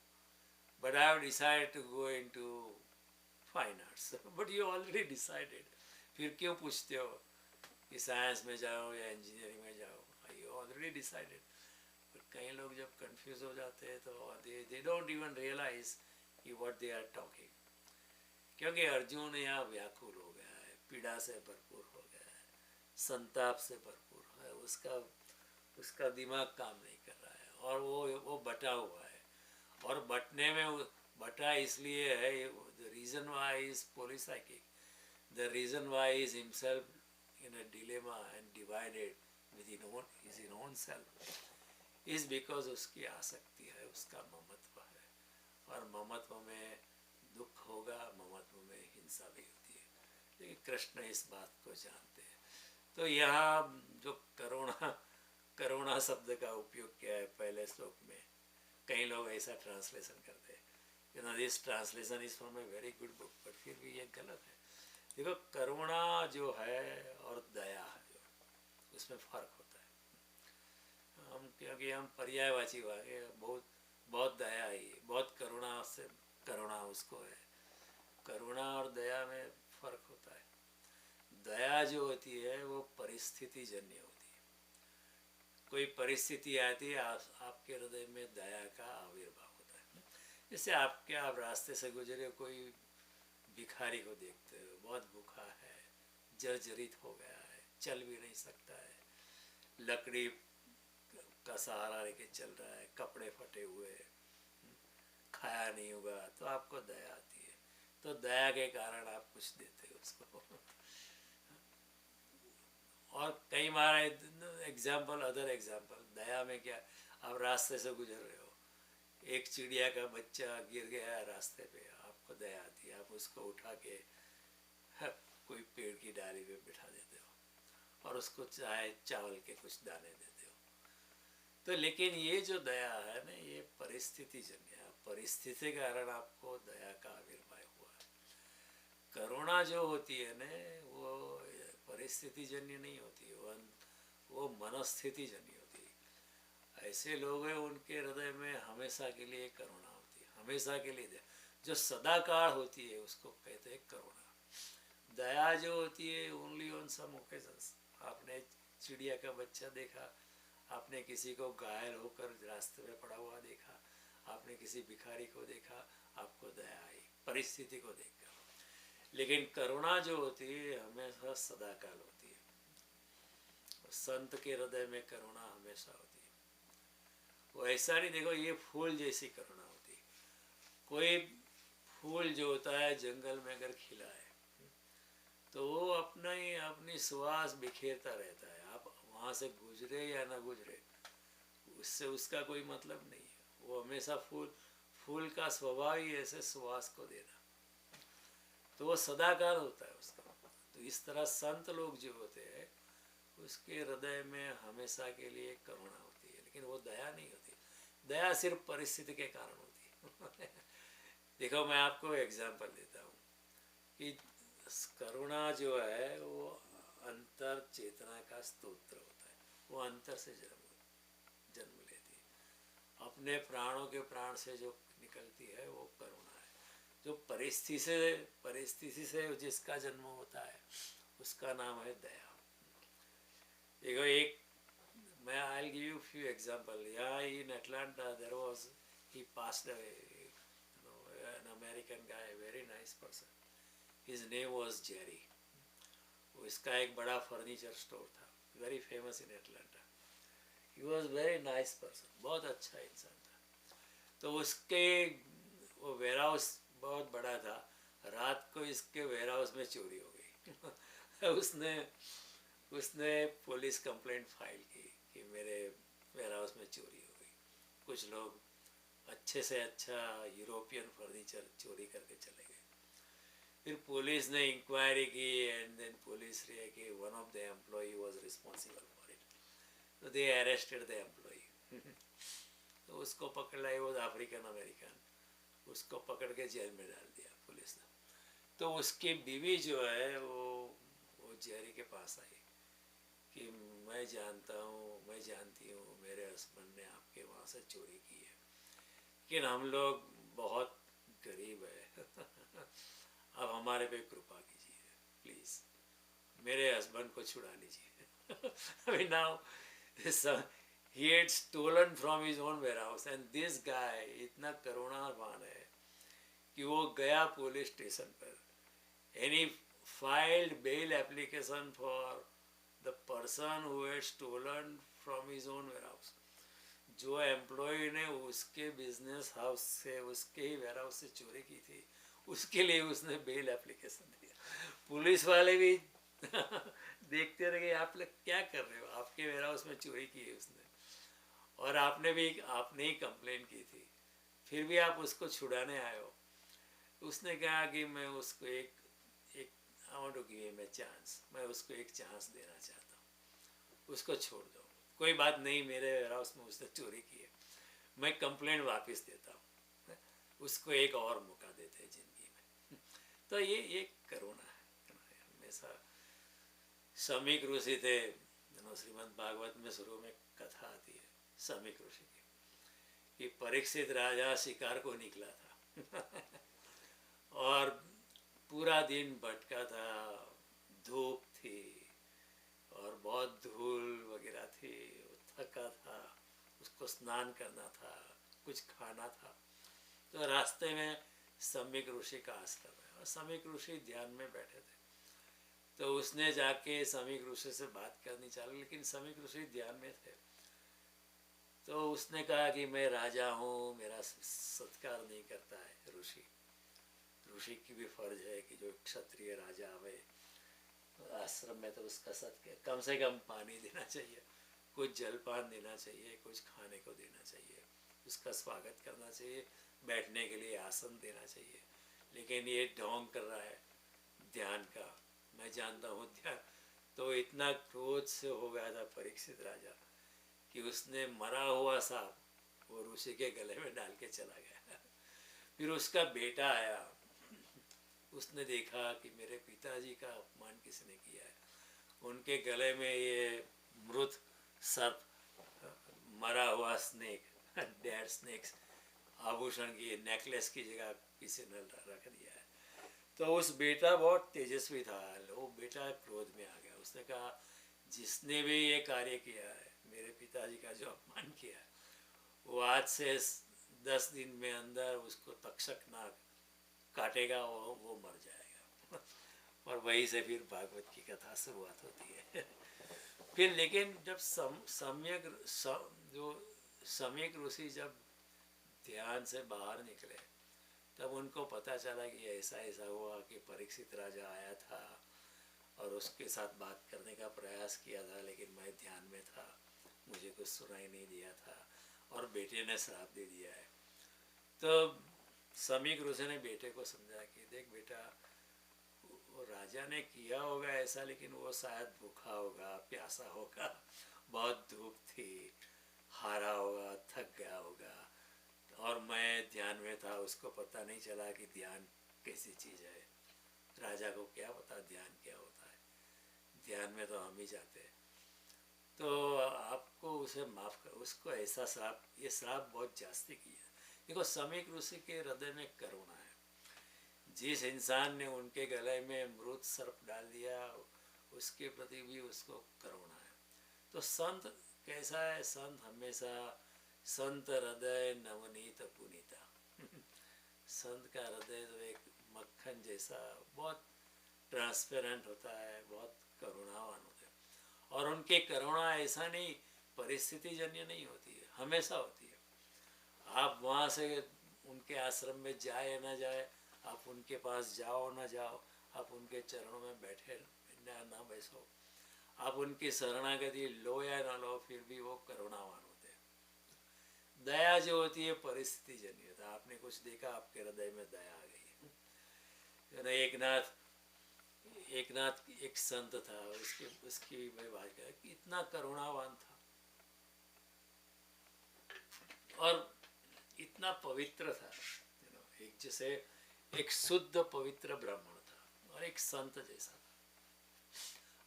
but I have decided to go into fine arts. But you already decided. फिर क्यों पूछते हो कि साइंस में जाओ या इंजीनियरिंग में जाओ, you already decided. But कई लोग जब कंफ्यूज हो जाते हैं तो they don't even realize what they are talking. क्योंकि अर्जुन यहाँ व्याकुल हो गया है, पीड़ा से भरपूर हो गया है, संताप से भरपूर है, उसका दिमाग काम नहीं कर रहा है, और वो बटा हुआ है। और बटने में बटा इसलिए है, the reason why he is polypsychic, the reason why he is himself in a dilemma and divided within his own self is because उसकी आसक्ति है, उसका ममत्व है, और ममत्व में दुख होगा, ममत्व में हिंसा भी होती है। लेकिन कृष्ण इस बात को जानते हैं। तो यहाँ जो करुणा करुणा शब्द का उपयोग किया है पहले श्लोक में, कई लोग ऐसा ट्रांसलेशन करते हैं, you know this translation is from a very good book, but फिर भी ये गलत है। देखो करुणा जो है और दया जो, उसमें फर्क होता है। हम क्योंकि हम पर्यायवाची वाले, बहुत बहुत दया है, बहुत करुणा से करुणा उसको है, करुणा और दया में फर्क होता है। दया जो होती है वो परिस्थिति जन्य होती है। कोई परिस्थिति आती है, आपके हृदय में दया का आविर्भाव होता है। जैसे आप रास्ते से गुजरे, कोई भिखारी को देखते हो, बहुत भूखा है, जर्जरित हो गया है, चल भी नहीं सकता है, लकड़ी का सहारा लेके चल रहा है, कपड़े फटे हुए, खाया नहीं होगा, तो आपको दया आती है। तो दया के कारण आप कुछ देते हो उसको। और कई बार एग्जाम्पल, अदर एग्जाम्पल, दया में क्या, आप रास्ते से गुजर रहे हो, एक चिड़िया का बच्चा गिर गया है रास्ते पे, आपको दया आती है, आप उसको उठा के कोई पेड़ की डाली पे बिठा देते हो और उसको चाय चावल के कुछ दाने देते हो। तो लेकिन ये जो दया है ना, ये परिस्थिति जन्य है, परिस्थिति के कारण आपको दया का आविर्भाव हुआ है। करुणा जो होती है ना, वो परिस्थिति जन्य नहीं होती, वो मनस्थिति जन्य होती है। ऐसे लोग हैं, उनके हृदय में हमेशा के लिए करुणा होती है, हमेशा के लिए दया जो सदाकाल होती है उसको कहते हैं करुणा। दया जो होती है ओनली ऑन सम ओकेजन्स। आपने चिड़िया का बच्चा देखा, आपने किसी को घायल होकर रास्ते में पड़ा हुआ देखा, आपने किसी भिखारी को देखा, आपको दया आई परिस्थिति को देखकर। लेकिन करुणा जो होती है हमेशा सदाकाल होती है। संत के हृदय में करुणा हमेशा होती है। वो ऐसा नहीं, देखो ये फूल जैसी करुणा होती है। कोई फूल जो होता है जंगल में अगर खिला है तो वो अपनी सुवास बिखेरता रहता है, आप वहाँ से गुजरे या ना गुजरे उससे उसका कोई मतलब नहीं है। वो हमेशा फूल का स्वभाव ही ऐसे सुवास को देना, तो वो सदाकाल होता है उसका। तो इस तरह संत लोग जो होते हैं उसके हृदय में हमेशा के लिए करुणा होती है, लेकिन वो दया नहीं होती। दया सिर्फ परिस्थिति के कारण होती है। देखो मैं आपको एग्जाम्पल देता हूँ कि करुणा जो है वो अंतर चेतना का स्तोत्र होता है, वो अंतर से जन्म लेती है, अपने प्राणों के प्राण से जो निकलती है वो करुणा है। जो परिस्थिति से जिसका जन्म होता है उसका नाम है दया। देखो एक मैं I give you few example. यहाँ in Atlanta there was he passed away, you know, an American guy, very nice person, his name was Jerry. उसका एक बड़ा फर्नीचर स्टोर था, very famous in Atlanta. He was very nice person, बहुत अच्छा इंसान था। तो उसके वो वेयर हाउस बहुत बड़ा था, रात को इसके वेयर हाउस में चोरी हो गई। उसने पुलिस कंप्लेंट फाइल की कि मेरे वेयर हाउस में चोरी हो गई। कुछ लोग अच्छे से अच्छा यूरोपियन फर्नीचर चोरी करके चले गए। फिर पुलिस ने इंक्वायरी की एंड देन पुलिस रे कि one of the employee was responsible for it, तो दे अरेस्टेड द एम्प्लॉई। तो उसको पकड़ लिया, वो अफ्रीकन अमेरिकन, उसको पकड़ के जेल में डाल दिया पुलिस ने। तो उसकी बीवी जो है वो जेरी के पास आई कि मैं जानती हूँ मेरे हस्बैंड ने आपके वहाँ से चोरी की है, लेकिन हम लोग बहुत गरीब है। अब हमारे पे कृपा कीजिए प्लीज़, मेरे हस्बैंड को छुड़ा लीजिए। अभी now he had stolen from his own warehouse and this guy इतना करुणावान है कि वो गया पुलिस स्टेशन पर and he filed bail application for the person who had stolen from his own warehouse। जो एम्प्लॉय ने उसके बिजनेस हाउस से, उसके ही वेयर हाउस से चोरी की थी, उसके लिए उसने बेल एप्लीकेशन दिया। पुलिस वाले भी देखते रहे कि आप लोग क्या कर रहे हो, आपके वेयर हाउस में चोरी की है उसने और आपने ही कंप्लेन की थी, फिर भी आप उसको छुड़ाने आए हो। उसने कहा कि मैं उसको एक I want to give him a chance, मैं उसको एक चांस देना चाहता हूँ, उसको छोड़ दो, कोई बात नहीं, मेरे वेयर हाउस में उसने चोरी की है, मैं कंप्लेंट वापस देता हूँ, उसको एक और मौका देते हैं जिंदगी में। तो ये करुणा है हमेशा। समीक ऋषि थे, श्रीमद् भागवत में शुरू में कथा आती है समीक ऋषि की, कि परीक्षित राजा शिकार को निकला था और पूरा दिन भटका था, धूप थी और बहुत धूल वगैरह थी, वो थका था, उसको स्नान करना था, कुछ खाना था। तो रास्ते में समीक ऋषि का आश्रम है और समीक ऋषि ध्यान में बैठे थे। तो उसने जाके समीक ऋषि से बात करनी चाही, लेकिन समीक ऋषि ध्यान में थे। तो उसने कहा कि मैं राजा हूँ, मेरा सत्कार नहीं करता है ऋषि। ऋषि की भी फर्ज है कि जो क्षत्रिय राजा आवे आश्रम में तो उसका सत्कार, कम से कम पानी देना चाहिए, कुछ जलपान देना चाहिए, कुछ खाने को देना चाहिए, उसका स्वागत करना चाहिए, बैठने के लिए आसन देना चाहिए। लेकिन ये ढोंग कर रहा है ध्यान का, मैं जानता हूँ ध्यान। तो इतना क्रोध से हो गया था परीक्षित राजा कि उसने मरा हुआ सांप वो ऋषि के गले में डाल के चला गया। फिर उसका बेटा आया, उसने देखा कि मेरे पिताजी का अपमान किसने किया है, उनके गले में ये मृत सर्प, मरा हुआ स्नेक, डेड स्नेक्स आभूषण की नेकलेस की जगह किसी ने रख दिया है। तो उस बेटा बहुत तेजस्वी था, वो बेटा क्रोध में आ गया, उसने कहा जिसने भी ये कार्य किया है, मेरे पिताजी का जो अपमान किया है, वो आज से 10 दिन में अंदर उसको तक्षक नाग काटेगा, वो मर जाएगा। और वहीं से फिर भागवत की कथा शुरुआत होती है। फिर लेकिन जब जो सम्यक ऋषि जब ध्यान से बाहर निकले, तब उनको पता चला कि ऐसा ऐसा हुआ कि परीक्षित राजा आया था और उसके साथ बात करने का प्रयास किया था, लेकिन मैं ध्यान में था, मुझे कुछ सुनाई नहीं दिया था और बेटे ने श्राप दे दिया है। तो समीक ऋषि ने बेटे को समझा कि देख बेटा, वो राजा ने किया होगा ऐसा, लेकिन वो शायद भूखा होगा, प्यासा होगा, बहुत धूप थी, हारा होगा, थक गया होगा, और मैं ध्यान में था, उसको पता नहीं चला कि ध्यान कैसी चीज़ है। राजा को क्या पता ध्यान क्या होता है, ध्यान में तो हम ही जाते हैं। तो आपको उसे माफ़ कर, उसको ऐसा श्राप, ये श्राप बहुत जास्ती किया। देखो समीक ऋषि के हृदय में करुणा है, जिस इंसान ने उनके गले में मृत सर्प डाल दिया उसके प्रति भी उसको करुणा है। तो संत कैसा है, संत हमेशा संत हृदय नवनीत पुनीता। संत का हृदय तो एक मक्खन जैसा बहुत ट्रांसपेरेंट होता है, बहुत करुणावान होता है। और उनकी करुणा ऐसा नहीं परिस्थिति जन्य नहीं होती है, हमेशा होती है। आप वहाँ से उनके आश्रम में जाए ना जाए, आप उनके पास जाओ ना जाओ, आप उनके चरणों में बैठे ना बैठो, आप उनकी शरणागति लो या ना लो, फिर भी वो करुणावान होते हैं। दया जो होती है परिस्थिति जन्य होता है। आपने कुछ देखा, आपके हृदय में दया आ गई। एकनाथ एक संत था, उसकी मैं बात कर, इतना करुणावान था और इतना पवित्र था। एक जैसे एक शुद्ध पवित्र ब्राह्मण था और एक संत जैसा था।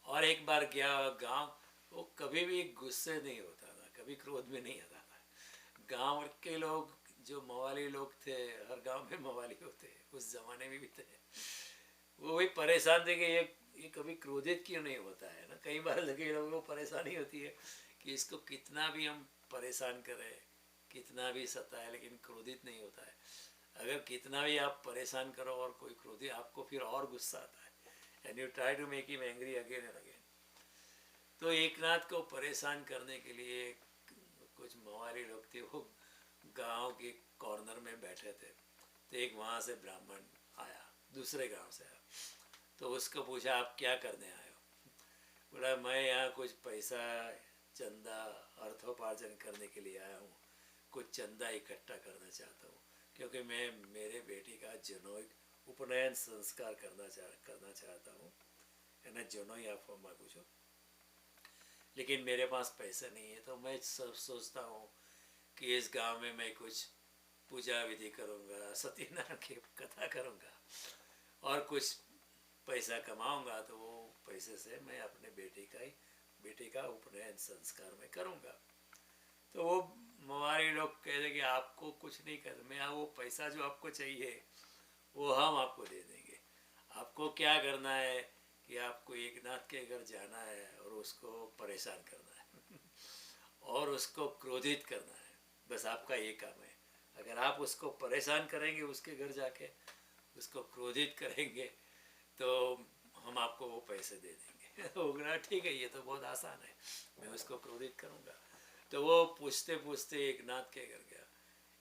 और एक बार गया गांव, वो कभी भी गुस्से नहीं होता था, कभी क्रोध में नहीं आता था। गांव के लोग जो मवाली लोग थे, हर गांव में मवाली होते, उस जमाने में भी थे, वो भी परेशान थे कि ये कभी क्रोधित क्यों नहीं होता है ना। कई बार लगे लोगों को परेशानी होती है कि इसको कितना भी हम परेशान करें, कितना भी सताए, लेकिन क्रोधित नहीं होता है। अगर कितना भी आप परेशान करो और कोई क्रोधित, आपको फिर और गुस्सा आता है, and you try to make him angry again and again. तो एकनाथ को परेशान करने के लिए कुछ मवाली लोग थे, वो गांव के कॉर्नर में बैठे थे। तो एक वहाँ से ब्राह्मण आया, दूसरे गांव से आया, तो उसको पूछा आप क्या करने आए हो? बोला मैं यहाँ कुछ पैसा चंदा अर्थोपार्जन करने के लिए आया हूँ, कुछ चंदा इकट्ठा करना चाहता हूँ, क्योंकि मैं मेरे बेटी का जनोई ઉપનયન સંસ્કાર करना चाहता हूँ, એના જનોઈ આપવા માગું છું, लेकिन मेरे पास पैसे नहीं है। तो मैं सब सोचता हूँ कि इस गांव में मैं कुछ पूजा विधि करूँगा, सत्यनारायण की कथा करूँगा और कुछ पैसा कमाऊँगा, तो वो पैसे से मैं अपने बेटे का उपनयन संस्कार में करूँगा। तो वो हमारे लोग कहते कि आपको कुछ नहीं कर, मैं वो पैसा जो आपको चाहिए वो हम आपको दे देंगे। आपको क्या करना है कि आपको एकनाथ के घर जाना है और उसको परेशान करना है और उसको क्रोधित करना है, बस आपका ये काम है। अगर आप उसको परेशान करेंगे, उसके घर जाके उसको क्रोधित करेंगे, तो हम आपको वो पैसे दे देंगे। वो बोला ठीक है, ये तो बहुत आसान है, मैं उसको क्रोधित करूँगा। तो वो पूछते पूछते एकनाथ के घर गया।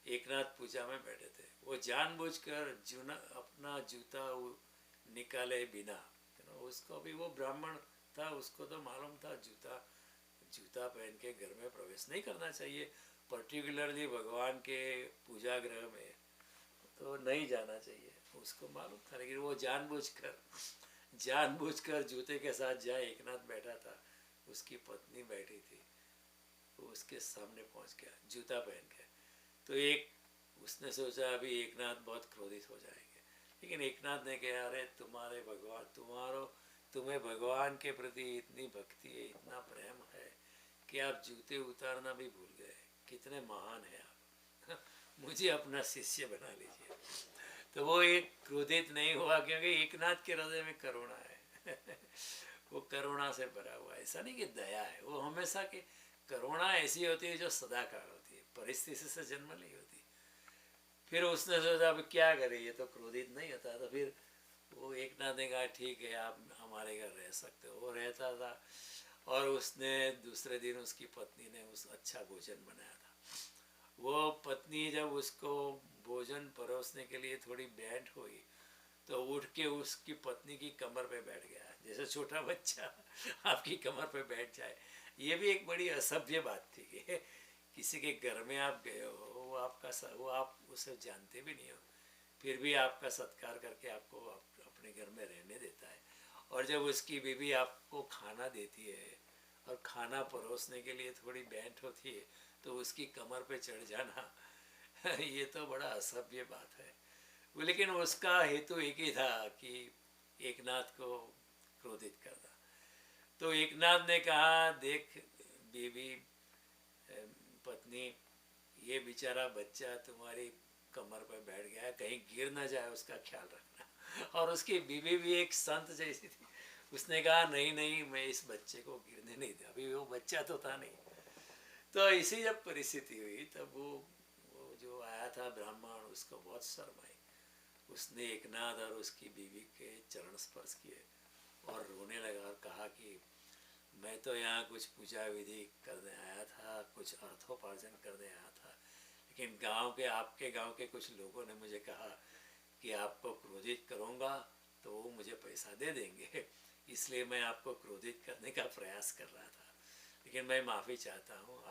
एकनाथ पूजा में बैठे थे, वो जानबूझकर अपना जूता निकाले बिना, उसको भी, वो ब्राह्मण था, उसको तो मालूम था जूता पहन के घर में प्रवेश नहीं करना चाहिए, पर्टिकुलरली भगवान के पूजा गृह में तो नहीं जाना चाहिए, उसको मालूम था। लेकिन वो जानबूझकर जूते के साथ जहाँ एकनाथ बैठा था, उसकी पत्नी बैठी थी, वो उसके सामने पहुंच गया जूता पहन के। तो उसने सोचा अभी एकनाथ बहुत क्रोधित हो जाएंगे, लेकिन एकनाथ ने कहा, अरे तुम्हें भगवान के प्रति इतनी भक्ति है, इतना प्रेम है कि आप जूते उतारना भी भूल गए, कितने महान है आप मुझे अपना शिष्य बना लीजिए। तो वो एक क्रोधित नहीं हुआ, क्योंकि एकनाथ के हृदय में करुणा है वो करुणा से भरा हुआ, ऐसा नहीं कि दया है, वो हमेशा की करुणा ऐसी होती है जो सदाकाल होती है, परिस्थिति से जन्म नहीं होती। फिर उसने सोचा अब क्या करे, ये तो क्रोधित नहीं होता। तो फिर वो एकनाथ ने कहा ठीक है, आप हमारे घर रह सकते हो। वो रहता था और उसने दूसरे दिन उसकी पत्नी ने अच्छा भोजन बनाया था। वो पत्नी जब उसको भोजन परोसने के लिए थोड़ी बैंड हुई, तो उठ के उसकी पत्नी की कमर पे बैठ गया, जैसे छोटा बच्चा आपकी कमर पे बैठ जाए। ये भी एक बड़ी असभ्य बात थी कि किसी के घर में आप गए हो, वो आप उसे जानते भी नहीं हो, फिर भी आपका सत्कार करके आपको अपने घर में रहने देता है। और जब उसकी बीवी आपको खाना देती है और खाना परोसने के लिए थोड़ी बैंठ होती है, तो उसकी कमर पे चढ़ जाना ये तो बड़ा असभ्य बात है। लेकिन उसका हेतु एक ही था कि एकनाथ को क्रोधित करना। तो एकनाथ ने कहा, देख बीवी, पत्नी, ये बेचारा बच्चा तुम्हारी कमर पर बैठ गया है, कहीं गिर ना जाए, उसका ख्याल रखना। और उसकी बीवी भी एक संत जैसी थी, उसने कहा नहीं नहीं, मैं इस बच्चे को गिरने नहीं दूँ, अभी वो बच्चा तो था नहीं। तो इसी जब परिस्थिति हुई, तब वो जो आया था ब्राह्मण, उसको बहुत शर्म आई। उसने एकनाथ और उसकी बीवी के चरण स्पर्श किए और रोने लगा और कहा कि मैं तो यहाँ कुछ पूजा विधि करने आया था, कुछ अर्थोपार्जन करने आया था, लेकिन आपके गांव के कुछ लोगों ने मुझे कहा कि आपको क्रोधित करूँगा तो वो मुझे पैसा दे देंगे, इसलिए मैं आपको क्रोधित करने का प्रयास कर रहा था, लेकिन मैं माफ़ी चाहता हूँ।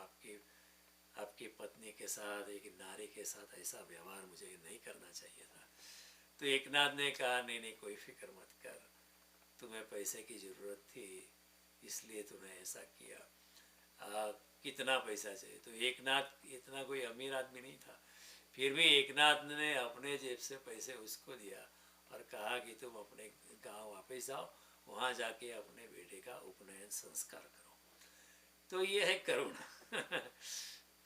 आपकी पत्नी के साथ, एक नारी के साथ ऐसा व्यवहार मुझे नहीं करना चाहिए था। तो एकनाथ ने कहा नहीं नहीं, कोई फिक्र मत कर, तुम्हें पैसे की ज़रूरत थी इसलिए तूने ऐसा किया, कितना पैसा चाहिए? तो एकनाथ इतना कोई अमीर आदमी नहीं था, फिर भी एकनाथ ने अपने जेब से पैसे उसको दिया और कहा कि तुम अपने गांव वापस जाओ, वहाँ जाके अपने बेटे का उपनयन संस्कार करो। तो ये है करुणा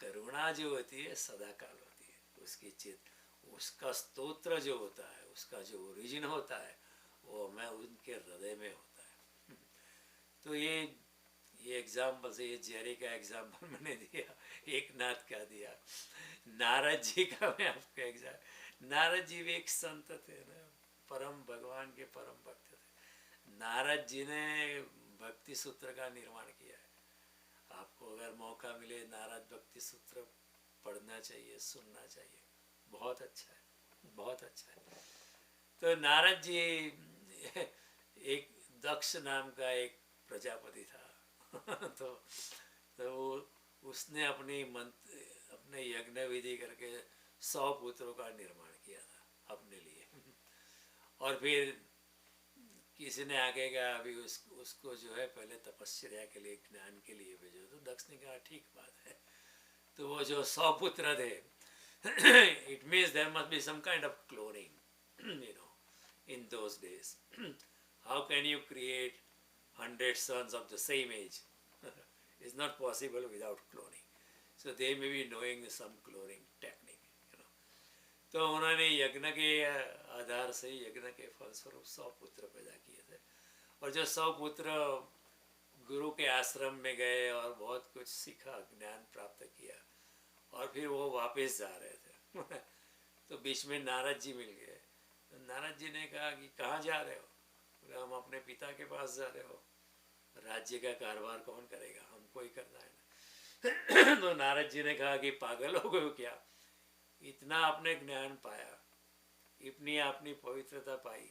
करुणा जो होती है सदाकाल होती है, उसका स्तोत्र जो होता है, उसका जो ओरिजिन होता है, वो हमें उनके हृदय में होता है। तो ये एग्जाम्पल से, ये जेरी का एग्जाम्पल मैंने दिया, एकनाथ का दिया, नारद जी का मैं आपको नारद जी भी एक संत थे ना, भगवान के परम भक्त थे। नारद जी ने भक्ति सूत्र का निर्माण किया है। आपको अगर मौका मिले, नारद भक्ति सूत्र पढ़ना चाहिए, सुनना चाहिए, बहुत अच्छा है, बहुत अच्छा है। तो नारद जी एक दक्ष नाम का एक प्रजापति था तो उसने अपने यज्ञ विधि करके 100 पुत्रों का निर्माण किया था अपने लिए और फिर किसी ने आगे कहा अभी उसको जो है पहले तपस्या के लिए, ज्ञान के लिए भेजो। तो दक्ष ने कहा ठीक बात है। तो वो जो 100 पुत्र थे, it means there must be some kind of cloning, in those days. How can you create 100 sons of the same age? It's not possible without cloning. So they may be knowing some cloning technique. तो उन्होंने यज्ञ के आधार से, यज्ञ के फलस्वरूप 100 पुत्र पैदा किए थे। और जो 100 पुत्र गुरु के आश्रम में गए और बहुत कुछ सीखा, ज्ञान प्राप्त किया, और फिर वो वापस जा रहे थे। तो बीच में नारद जी मिल गए। तो नारद जी ने कहा कि कहाँ जा रहे हो? बोले हम अपने पिता के पास जा रहे हो। राज्य का कारोबार कौन करेगा, हमको ही करना है ना। तो नारद जी ने कहा कि पागल हो गए हो क्या? इतना आपने ज्ञान पाया, इतनी अपनी पवित्रता पाई,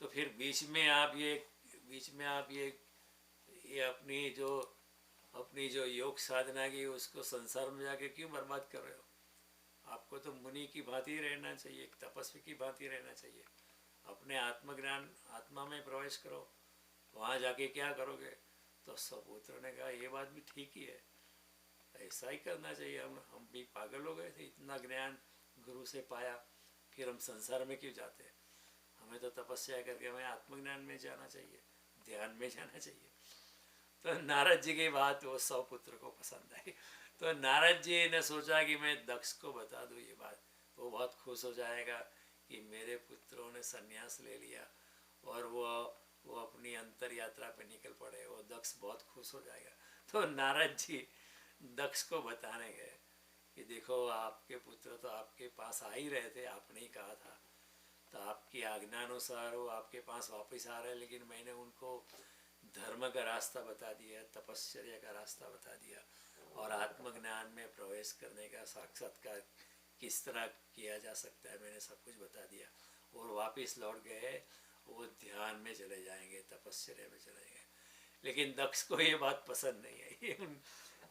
तो फिर बीच में आप ये अपनी जो योग साधना की, उसको संसार में जाके क्यों बर्बाद कर रहे हो? आपको तो मुनि की भांति रहना चाहिए, एक तपस्वी की भांति रहना चाहिए। अपने आत्मज्ञान, आत्मा में प्रवेश करो, वहाँ जाके क्या करोगे? तो सपुत्र ने कहा ये बात भी ठीक ही है, ऐसा ही करना चाहिए। हम भी पागल हो गए थे, इतना ज्ञान गुरु से पाया, फिर हम संसार में क्यों जाते? हमें तो तपस्या करके हमें आत्मज्ञान में जाना चाहिए, ध्यान में जाना चाहिए। तो नारद जी की बात वो 100 पुत्र को पसंद आई। तो नारद जी ने सोचा कि मैं दक्ष को बता दूँ ये बात, वो बहुत खुश हो जाएगा कि मेरे पुत्रों ने संन्यास ले लिया, और वो अपनी अंतर यात्रा पे निकल पड़े। वो दक्ष बहुत खुश हो जाएगा। तो नारद जी दक्ष को बताने गए कि देखो आपके पुत्र तो आपके पास आ ही रहे थे, आपने ही कहा था, तो आपकी आज्ञानुसार वो आपके पास वापस आ रहे हैं, लेकिन मैंने उनको धर्म का रास्ता बता दिया, तपस्या का रास्ता बता दिया, और आत्मज्ञान में प्रवेश करने का साक्षात्कार किस तरह किया जा सकता है, मैंने सब कुछ बता दिया। और वापस लौट गए, वो ध्यान में चले जाएंगे, तपस्या में चले जाएंगे। लेकिन दक्ष को ये बात पसंद नहीं आई।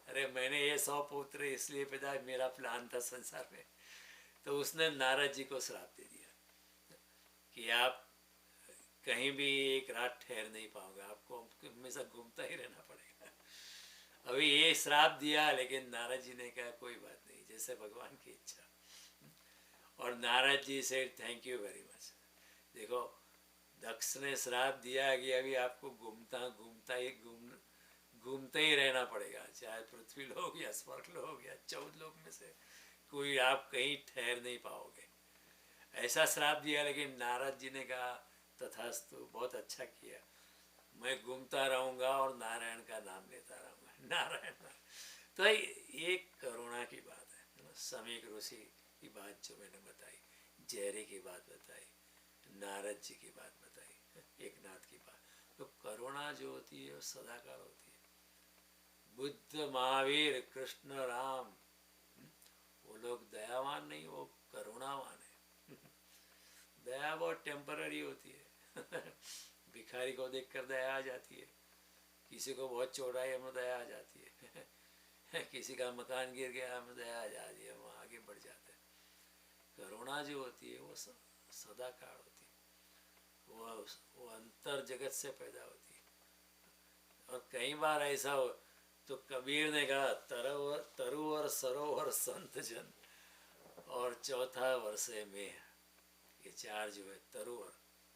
अरे मैंने ये 100 पुत्र इसलिए पैदा, मेरा प्लान था संसार में। तो उसने नारद जी को श्राप दे दिया कि आप कहीं भी एक रात ठहर नहीं पाओगे, आपको हमेशा घूमता ही रहना पड़ेगा। अभी ये श्राप दिया, लेकिन नारद जी ने कहा कोई बात नहीं, जैसे भगवान की इच्छा। और नारद जी से थैंक यू वेरी मच। देखो दक्ष ने श्राप दिया कि अभी आपको घूमते ही रहना पड़ेगा, चाहे पृथ्वी लोग या स्वर्ग लोग या 14 लोग में से कोई, आप कहीं ठहर नहीं पाओगे, ऐसा श्राप दिया। लेकिन नारद जी ने कहा तथास्तु, बहुत अच्छा किया, मैं घूमता रहूँगा और नारायण का नाम लेता रहूँगा, नारायण। तो ये करुणा की बात है। समीक ऋषि की बात जो मैंने बताई, जयरे की बात बताई, नारद जी की बात बताई, एकनाथ की बात, तो करुणा जो होती है वो सदाकाल होती है। बुद्ध, महावीर, कृष्ण, राम, वो लोग दयावान नहीं, वो करुणावान है। दया बहुत टेम्पररी होती है। भिखारी को देखकर दया आ जाती है, किसी को बहुत चोट आई हमें दया आ जाती है, किसी का मकान गिर गया हमें दया आ जाती है, हम आगे बढ़ जाते हैं। करुणा जो होती है वो सदाकाल होती है, वो अंतर जगत से पैदा होती है। और कई बार ऐसा हो तो कबीर ने कहा तरुवर सरोवर संत जन और चौथा वर्षे में, ये चार जो है, तरुवर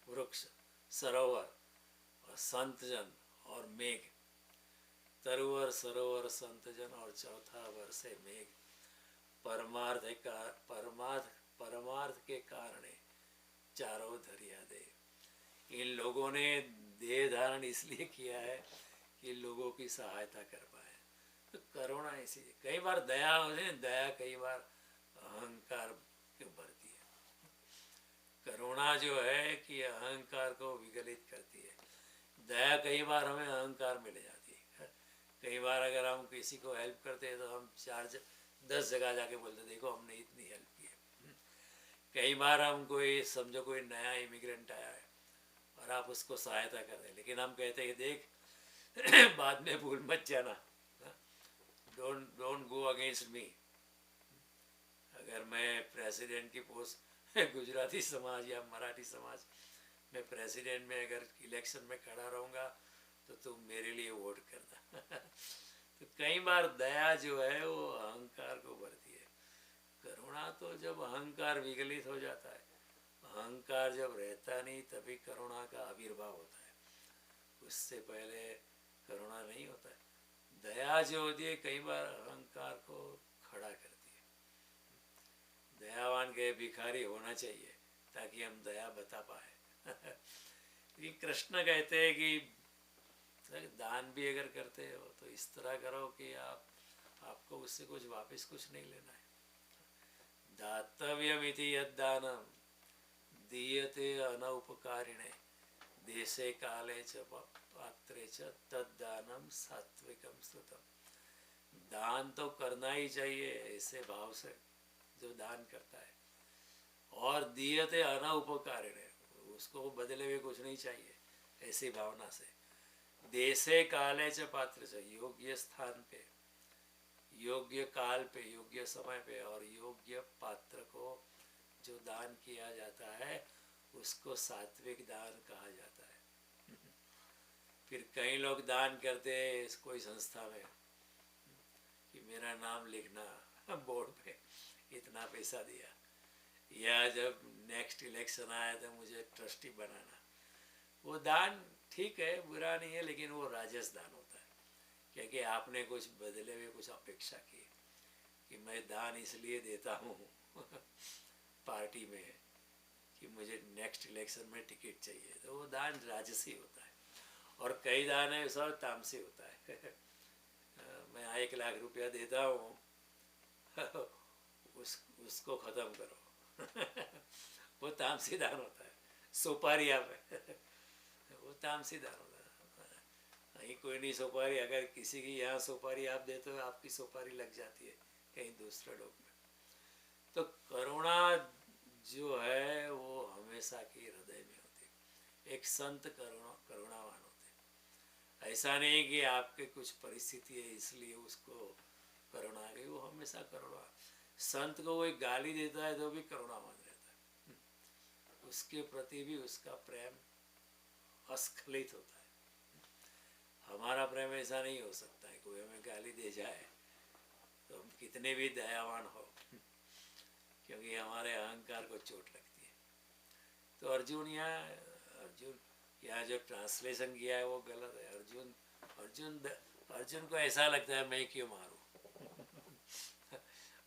वृक्ष, सरोवर और संत जन और मेघ, तरुवर सरोवर संत जन और चौथा वर्षे मेघ, परमार्थ के कारण चारों धरिया दे। इन लोगों ने देह धारण इसलिए किया है कि लोगों की सहायता कर पाए। तो करुणा इसीलिए, कई बार दया होती है, दया कई बार अहंकार क्यों भरती है। करुणा जो है कि अहंकार को विगलित करती है, दया कई बार हमें अहंकार में ले जाती है। कई बार अगर हम किसी को हेल्प करते हैं तो हम 10 जगह जाके बोलते देखो हमने इतनी हेल्प की है। कई बार हम समझो कोई नया इमिग्रेंट आया है और आप उसको सहायता कर रहे हैं, लेकिन हम कहते हैं देख बाद में भूल मत जाना, डोंट गो अगेंस्ट मी। अगर मैं प्रेसिडेंट की पोस्ट गुजराती समाज या मराठी समाज, मैं प्रेसिडेंट में अगर इलेक्शन में खड़ा रहूँगा तो तुम मेरे लिए वोट करना। तो कई बार दया जो है वो अहंकार को भरती है। करुणा तो जब अहंकार विगलित हो जाता है, अहंकार जब रहता नहीं तभी करुणा का आविर्भाव होता है, उससे पहले करुणा नहीं होता है। दया जो होती है कई बार अहंकार को खड़ा करती है। दयावान के भिखारी होना चाहिए ताकि हम दया बता पाए। ये कृष्ण कहते हैं कि दान भी अगर करते हो तो इस तरह करो कि आपको उससे वापस कुछ नहीं लेना है। दातव्यमिति यद्दानं दीयते अनौपकारिणे देशे काले च पात्रे च तद्दानं सात्विकं श्रुतम्। दान तो करना ही चाहिए ऐसे भाव से जो दान करता है, और दीयते अनौपकारिणे, उसको बदले हुए कुछ नहीं चाहिए ऐसी भावना से। देशे काले च पात्र च, योग्य स्थान पे, योग्य काल पे, योग्य समय पे और योग्य पात्र को जो दान किया जाता है उसको सात्विक दान कहा जाता है। फिर कई लोग दान करते हैं कोई संस्था में कि मेरा नाम लिखना बोर्ड पे, इतना पैसा दिया, या जब नेक्स्ट इलेक्शन आया तो मुझे ट्रस्टी बनाना। वो दान ठीक है, बुरा नहीं है, लेकिन वो राजस दान होता है, क्योंकि आपने कुछ बदले में कुछ अपेक्षा की कि मैं दान इसलिए देता हूँ पार्टी में कि मुझे नेक्स्ट इलेक्शन में टिकट चाहिए, तो वो दान राजसी होता है। और कई दान है सब तामसी होता है। मैं 1 लाख रुपया देता हूँ उसको ख़त्म करो। वो तामसी दान होता है। सुपारी आप वो तामसी दान होता है। कहीं कोई नहीं सुपारी, अगर किसी की यहाँ सुपारी आप देते हो आपकी सुपारी लग जाती है कहीं दूसरे लोग में। तो करुणा जो है वो हमेशा की हृदय में होती है। एक संत करुणावान होते हैं। ऐसा नहीं कि आपके कुछ परिस्थिति है इसलिए उसको करुणा आ गई, वो हमेशा करुणा। संत को कोई गाली देता है तो भी करुणावान रहता है, उसके प्रति भी उसका प्रेम अस्खलित होता है। हमारा प्रेम ऐसा नहीं हो सकता है, कोई हमें गाली दे जाए तो हम कितने भी दयावान हो, क्योंकि हमारे अहंकार को चोट लगती है। तो अर्जुन यहाँ जो ट्रांसलेशन किया है वो गलत है। अर्जुन को ऐसा लगता है मैं क्यों मारूं।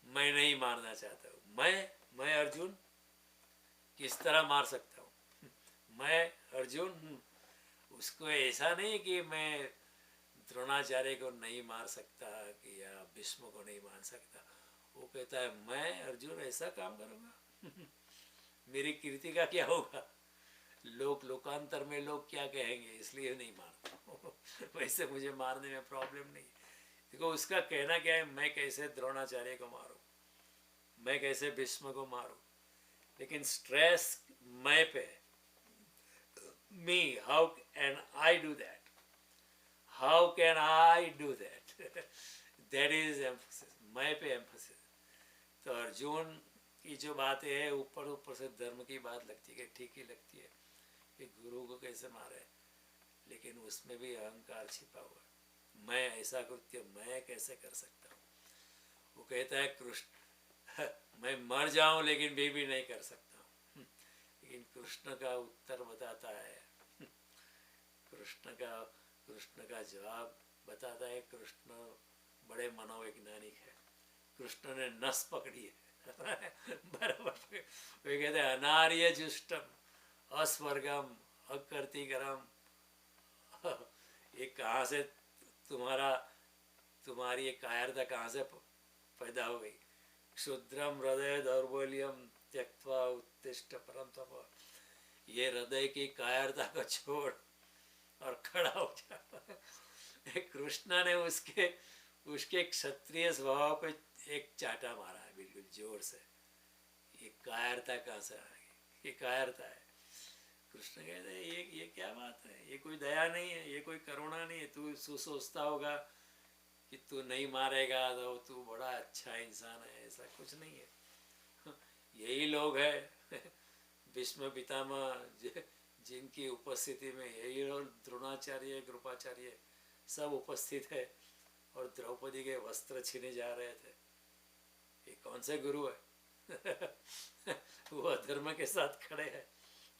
मैं नहीं मारना चाहता हूँ। मैं अर्जुन किस तरह मार सकता हूँ। मैं अर्जुन, उसको ऐसा नहीं कि मैं द्रोणाचार्य को नहीं मार सकता कि या भीष्म को नहीं मार सकता। वो कहता है मैं अर्जुन ऐसा काम करूँगा, मेरी कीर्ति का क्या होगा, लोकांतर में लोग क्या कहेंगे, इसलिए नहीं मारता। वैसे मुझे मारने में प्रॉब्लम नहीं। देखो उसका कहना क्या है, मैं कैसे द्रोणाचार्य को मारूं, मैं कैसे भीष्म को मारूं, लेकिन स्ट्रेस मैं पे, me, how can I do that, how can I do that, that is emphasis, मैं पे एम्फोसिस। तो अर्जुन की जो बातें है ऊपर से धर्म की बात लगती है कि ठीक ही लगती है कि गुरु को कैसे मारे, लेकिन उसमें भी अहंकार छिपा हुआ है। मैं ऐसा कृत्य मैं कैसे कर सकता हूँ। वो कहता है कृष्ण मैं मर जाऊं लेकिन भी नहीं कर सकता हूँ। लेकिन कृष्ण का उत्तर बताता है, कृष्ण का जवाब बताता है। कृष्ण बड़े मनोवैज्ञानिक है। कृष्ण ने नस पकड़ी है बराबर। वे कहते हैं अनार्य जुष्टम अस्वर्गम अकर्तिकरम। ये कहाँ से तुम्हारी ये कायरता कहाँ से पैदा हो गई। क्षुद्रम हृदय दौर्बल्यम त्यक्त्वा उत्तिष्ठ परम तप। ये हृदय की कायरता को छोड़ और खड़ा हो जा। कृष्ण ने उसके क्षत्रिय स्वभाव पे एक चाटा मारा है बिल्कुल जोर से। ये कायरता कहाँ से आ गई, ये कायरता है। कृष्ण कहते हैं ये क्या बात है, ये कोई दया नहीं है, ये कोई करुणा नहीं है। तू सोचता होगा कि तू नहीं मारेगा तो तू बड़ा अच्छा इंसान है, ऐसा कुछ नहीं है। यही लोग हैं भीष्म पितामह जिनकी उपस्थिति में यही और द्रोणाचार्य कृपाचार्य सब उपस्थित है और द्रौपदी के वस्त्र छीने जा रहे थे, ये कौन से गुरु है? वो अधर्म के साथ खड़े हैं,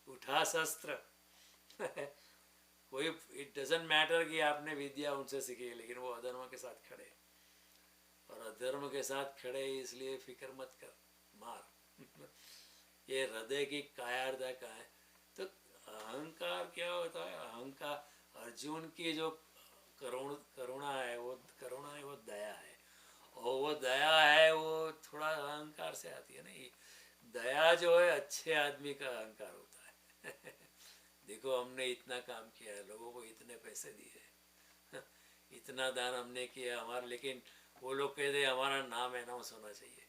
उठा शस्त्र। कोई इट डजंट मैटर कि आपने विद्या उनसे सीखी, लेकिन वो अधर्म के साथ खड़े, और अधर्म के साथ खड़े इसलिए फिक्र मत कर, मार। ये हृदय की कायरता का है। तो अहंकार क्या होता है? अहंकार अर्जुन की जो करुणा है, वो दया है, और वो दया है वो थोड़ा अहंकार से आती है ना। दया जो है अच्छे आदमी का अहंकार होता है। देखो हमने इतना काम किया है, लोगों को इतने पैसे दिए, इतना दान हमने किया हमारा, लेकिन वो लोग कहते हैं हमारा नाम अनाउंस होना चाहिए।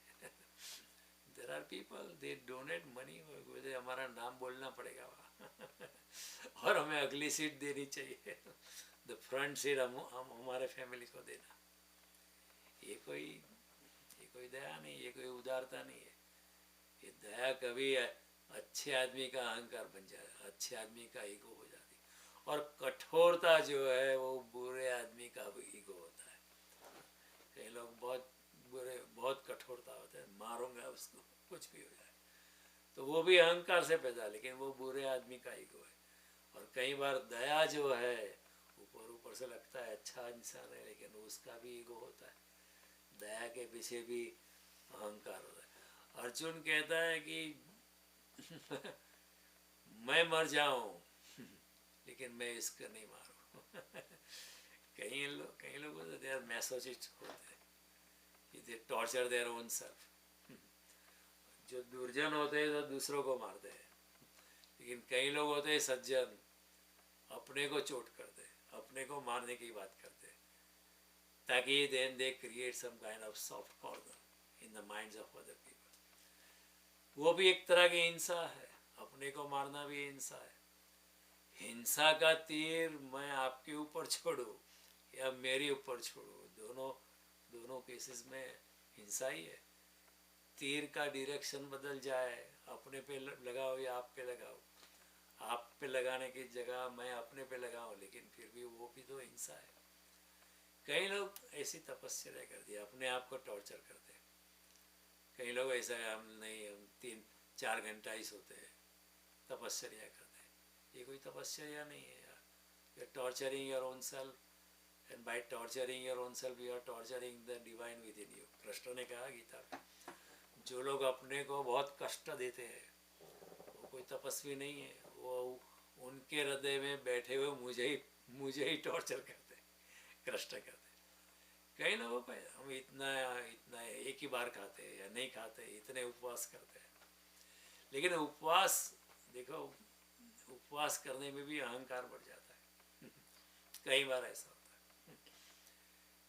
There are people they donate money, कहते हमारा नाम बोलना पड़ेगा वहाँ। और हमें अगली सीट देनी चाहिए, द फ्रंट सीट हम हमारे फैमिली को देना। ये कोई दया नहीं, ये कोई उदारता नहीं है। ये दया कभी अच्छे आदमी का अहंकार बन जाए, अच्छे आदमी का ईगो हो जाती। और कठोरता जो है वो बुरे आदमी का ईगो होता है। कई लोग बहुत बुरे, बहुत कठोरता होते हैं, मारूंगा उसको कुछ भी हो जाए, तो वो भी अहंकार से पैदा, लेकिन वो बुरे आदमी का ईगो है। और कई बार दया जो है ऊपर से लगता है अच्छा इंसान है, लेकिन उसका भी ईगो होता है, दया के पीछे भी अहंकार होता है। अर्जुन कहता है कि मैं मर जाऊं, लेकिन मैं इसको नहीं मारूं। कई लोग दे आर मैसोचिस्ट होते हैं, दे टॉर्चर देयर ओन सेल्फ। जो दुर्जन होते हैं तो दूसरों को मारते हैं, लेकिन कई लोग होते हैं सज्जन, अपने को चोट करते हैं, अपने को मारने की बात करते हैं, ताकि then they create some kind of soft corner in the minds of other people. वो भी एक तरह की हिंसा है, अपने को मारना भी हिंसा है। हिंसा का तीर मैं आपके ऊपर छोड़ू या मेरे ऊपर छोड़ू, दोनों केसेस में हिंसा ही है। तीर का डायरेक्शन बदल जाए, अपने पे लगाओ या आप पे लगाओ, आप पे लगाने की जगह मैं अपने पे लगाऊं, लेकिन फिर भी वो भी तो हिंसा है। कई लोग ऐसी तपस्या करती है, अपने आप को टॉर्चर करते हैं। कई लोग ऐसा है, हम 3-4 घंटा ही सोते हैं, तपस्या करते हैं। ये कोई तपस्या नहीं है यार, you are torturing your own self, and by torturing your own self you are torturing the divine within you. Krishna ने कहा गीता में, जो लोग अपने को बहुत कष्ट देते हैं वो कोई तपस्वी नहीं है, वो उनके हृदय में बैठे हुए मुझे ही टॉर्चर करते हैं, कृष्ण करते हैं। कई लोगों को हम इतना एक ही बार खाते हैं या नहीं खाते, इतने उपवास करते हैं, लेकिन उपवास देखो, उपवास करने में भी अहंकार बढ़ जाता है। कई बार ऐसा होता है।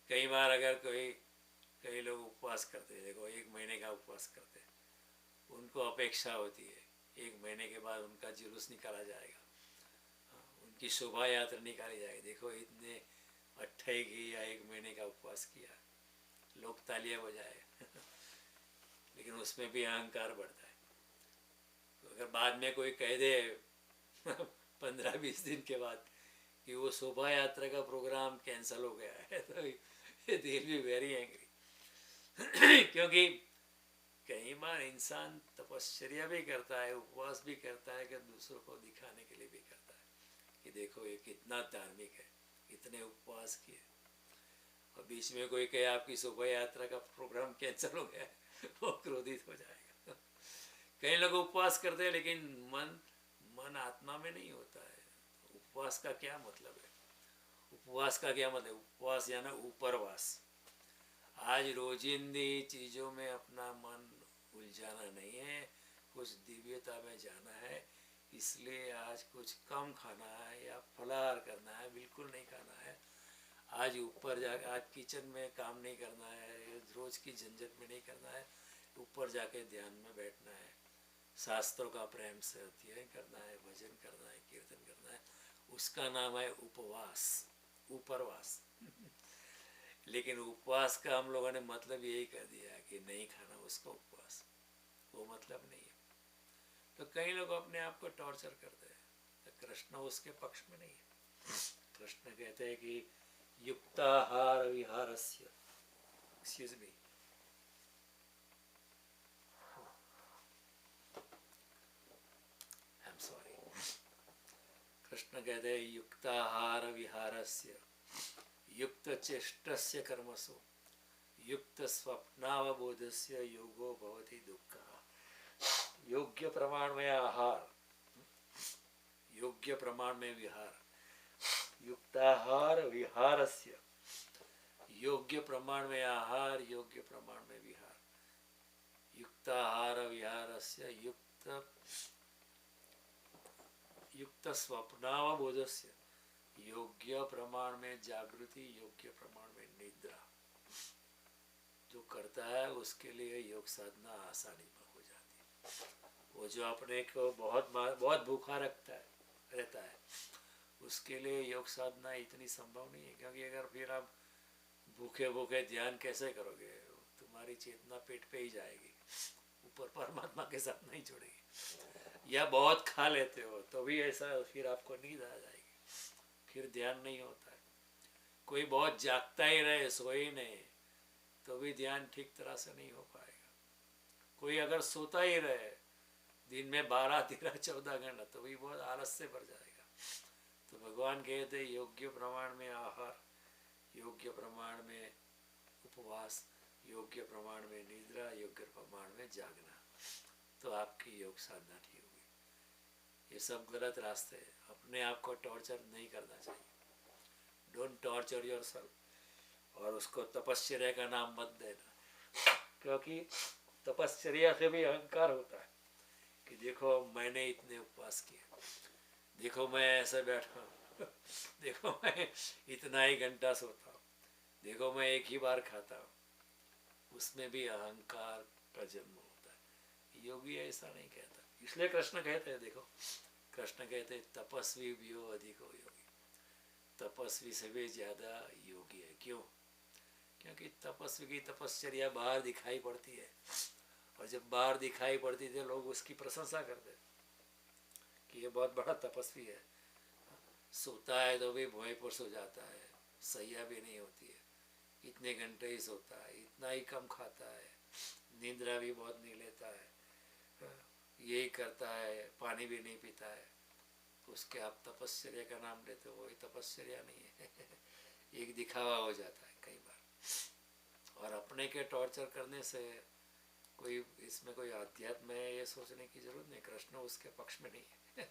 कई बार अगर कई लोग उपवास करते हैं, देखो 1 महीने का उपवास करते हैं, उनको अपेक्षा होती है 1 महीने के बाद उनका जुलूस निकाला जाएगा, उनकी शोभा यात्रा निकाली जाएगी, देखो इतने 28 की या 1 महीने का उपवास किया, लोग तालियां बजाए। लेकिन उसमें भी अहंकार बढ़ता है। तो अगर बाद में कोई कह दे 15-20 दिन के बाद कि वो शोभा यात्रा का प्रोग्राम कैंसिल हो गया है, तो they will be very angry. क्योंकि कई बार इंसान तपश्चर्या भी करता है, उपवास भी करता है, कि दूसरों को दिखाने के लिए भी करता है कि देखो ये कितना धार्मिक है, इतने उपवास किए, और बीच में कोई कहे आपकी शोभा यात्रा का प्रोग्राम कैंसिल हो गया है, वो क्रोधित हो जाएगा। कई लोग उपवास करते हैं, लेकिन मन आत्मा में नहीं होता है। उपवास का क्या मतलब है? उपवास का क्या मतलब? उपवास यानी उपरवास। आज रोजिंदी चीज़ों में अपना मन उलझाना नहीं है, कुछ दिव्यता में जाना है, इसलिए आज कुछ कम खाना है या फलाहार करना है, बिल्कुल नहीं खाना है। आज ऊपर जा, आज किचन में काम नहीं करना है, रोज की झंझट में नहीं करना है, ऊपर जाके ध्यान में बैठना है, शास्त्रों का प्रेम से अध्ययन करना है, भजन करना है, कीर्तन करना है, उसका नाम है उपवास, उपरवास। लेकिन उपवास का हम लोगों ने मतलब यही कर दिया कि नहीं खाना, उसका उपवास, वो मतलब नहीं है। तो कई लोग अपने आप को टॉर्चर करते हैं, तो कृष्ण उसके पक्ष में नहीं है। कृष्ण कहते हैं कि युक्ताहार विहारस्य, excuse me, I am sorry, Krishna कहते हैं युक्ताहार विहारस्य युक्त चेष्टस्य कर्मसु युक्त स्वप्नावबोधस्य योगो भवति दुःखः। योग्य प्रमाण में आहार, योग्य प्रमाण में विहार, युक्ताहार विहारस्य, योग्य प्रमाण में आहार, योग्य प्रमाण में विहार, युक्ताहार विहारस्य युक्त स्वप्नावबोधस्य, योग्य प्रमाण में जागृति, योग्य प्रमाण में निद्रा। जो करता है उसके लिए योग साधना आसानी में हो जाती है। वो जो अपने को बहुत भूखा रहता है उसके लिए योग साधना इतनी संभव नहीं है, क्योंकि अगर फिर आप भूखे भूखे ध्यान कैसे करोगे, तुम्हारी चेतना पेट पे ही जाएगी, ऊपर परमात्मा के साथ नहीं जुड़ेगी। या बहुत खा लेते हो तो भी ऐसा फिर आपको नींद आ जाएगी, फिर ध्यान नहीं होता है। कोई बहुत जागता ही रहे, सोए ही नहीं, तो भी ध्यान ठीक तरह से नहीं हो पाएगा। कोई अगर सोता ही रहे दिन में 12, 13, 14 घंटा, तो भी बहुत आलस से भर जाएगा। तो भगवान कहते योग्य प्रमाण में आहार, योग्य प्रमाण में उपवास, योग्य प्रमाण में निद्रा, योग्य प्रमाण में जागना, तो आपकी योग साधना ठीक होगी। ये सब गलत रास्ते हैं, अपने आप को टॉर्चर नहीं करना चाहिए। Don't torture yourself. और उसको तपश्चर्या का नाम मत देना, क्योंकि तपश्चर्या से भी अहंकार होता है कि देखो मैंने इतने उपवास किए, देखो मैं ऐसे बैठा हूँ, देखो मैं इतना ही घंटा सोता हूँ, देखो मैं एक ही बार खाता हूँ। उसमें भी अहंकार का जन्म होता है। योगी ऐसा नहीं कहता, इसलिए कृष्ण कहते हैं, देखो कृष्ण कहते हैं तपस्वी भी हो अधिक हो योगी, तपस्वी से भी ज्यादा योगी है। क्यों? क्योंकि तपस्वी की तपश्चर्या बाहर दिखाई पड़ती है, और जब बाहर दिखाई पड़ती है लोग उसकी प्रशंसा करते हैं कि ये बहुत बड़ा तपस्वी है। सोता है तो भी भोए पर सो जाता है, सैया भी नहीं होती है, इतने घंटे ही सोता है, इतना ही कम खाता है, निंद्रा भी बहुत नहीं लेता है, यही करता है, पानी भी नहीं पीता है। उसके आप तपश्चर्या का नाम लेते हो, वही तपश्चर्या नहीं है। एक दिखावा हो जाता है कई बार। और अपने के टॉर्चर करने से कोई इसमें कोई अध्यात्म है ये सोचने की जरूरत नहीं। कृष्ण उसके पक्ष में नहीं है।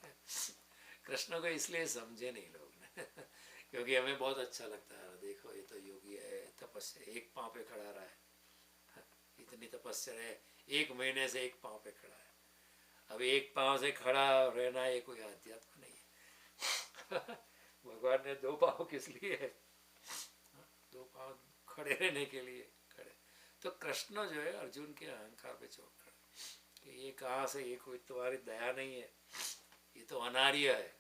कृष्ण को इसलिए समझे नहीं लोग ने, क्योंकि हमें बहुत अच्छा लगता है, देखो ये तो योगी है, तपस्या, एक पाँव पे खड़ा रहा है, इतनी तपस्या है, 1 महीने से एक पाँव पे खड़ा है। अब एक पाँव से खड़ा रहना ये कोई अध्यात्म नहीं है। भगवान ने 2 पाँव किस लिए है? 2 पाँव खड़े रहने के लिए खड़े। तो कृष्ण जो है अर्जुन के अहंकार पे चौक खड़ा कि ये कहाँ से, ये कोई तुम्हारी दया नहीं है, ये तो अनार्य है।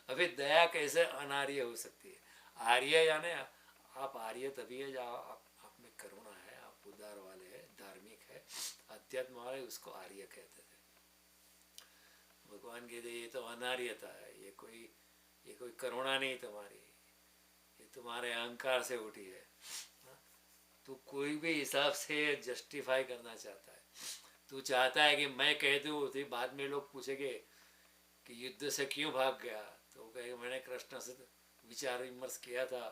अभी दया कैसे अनार्य हो सकती है? आर्य यानी आप आर्य तभी है जब आप में करुणा है, आप उदार वाले है, धार्मिक है, अध्यात्म वाले, उसको आर्य कहते थे। भगवान कहते ये तो अनार्यता है, ये कोई करुणा नहीं तुम्हारी, ये तुम्हारे अहंकार से उठी है। तू कोई भी हिसाब से जस्टिफाई करना चाहता है, तू चाहता है कि मैं कह दूँ तो बाद में लोग पूछेंगे कि युद्ध से क्यों भाग गया, तो कहेगा मैंने कृष्ण से विचार विमर्श किया था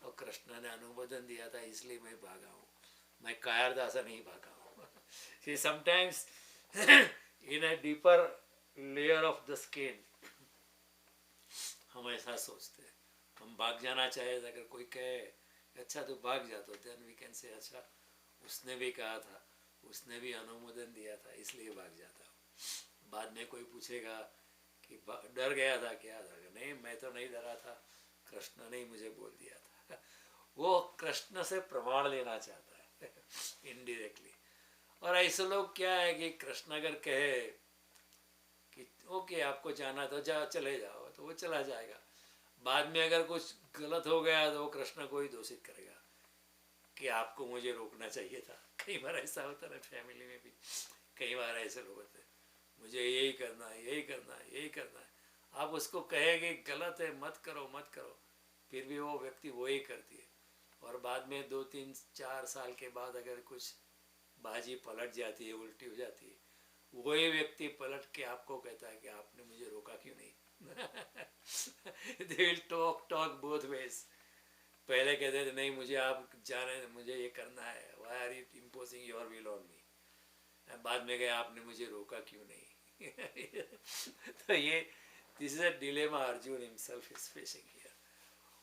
और कृष्ण ने अनुमोदन दिया था इसलिए मैं भागा हूँ, मैं कायरदास नहीं भागा हूँ। See, sometimes in a deeper layer of the skin हम ऐसा सोचते हैं, हम भाग जाना चाहे, अगर कोई कहे अच्छा तो भाग जा, तो देन वी कैन से अच्छा उसने भी कहा था, उसने भी अनुमोदन दिया था इसलिए भाग जाता हूँ। बाद में कोई पूछेगा कि डर गया था क्या था, नहीं मैं तो नहीं डरा था, कृष्ण ने ही मुझे बोल दिया था। वो कृष्ण से प्रमाण लेना चाहता है इनडायरेक्टली। और ऐसे लोग क्या है कि कृष्ण अगर कहे कि ओके आपको जाना तो जा, चले जाओ, तो वो चला जाएगा। बाद में अगर कुछ गलत हो गया तो वो कृष्ण को ही दोषित करेगा कि आपको मुझे रोकना चाहिए था। कई बार ऐसा होता है, फैमिली में भी कई बार ऐसे लोग होते हैं, मुझे यही करना है, यही करना है, यही करना है। आप उसको कहेंगे गलत है, मत करो मत करो, फिर भी वो व्यक्ति वही करती है। और बाद में 2 3 4 साल के बाद अगर कुछ बाजी पलट जाती है, उल्टी हो जाती है, वही व्यक्ति पलट के आपको कहता है कि आपने मुझे रोका क्यों नहीं। They will talk both ways. पहले कहते थे नहीं मुझे आप जाने, मुझे ये करना है, why are you imposing your will on me. बाद में गए आपने मुझे रोका क्यों नहीं। तो ये this is a dilemma Arjun himself is facing here.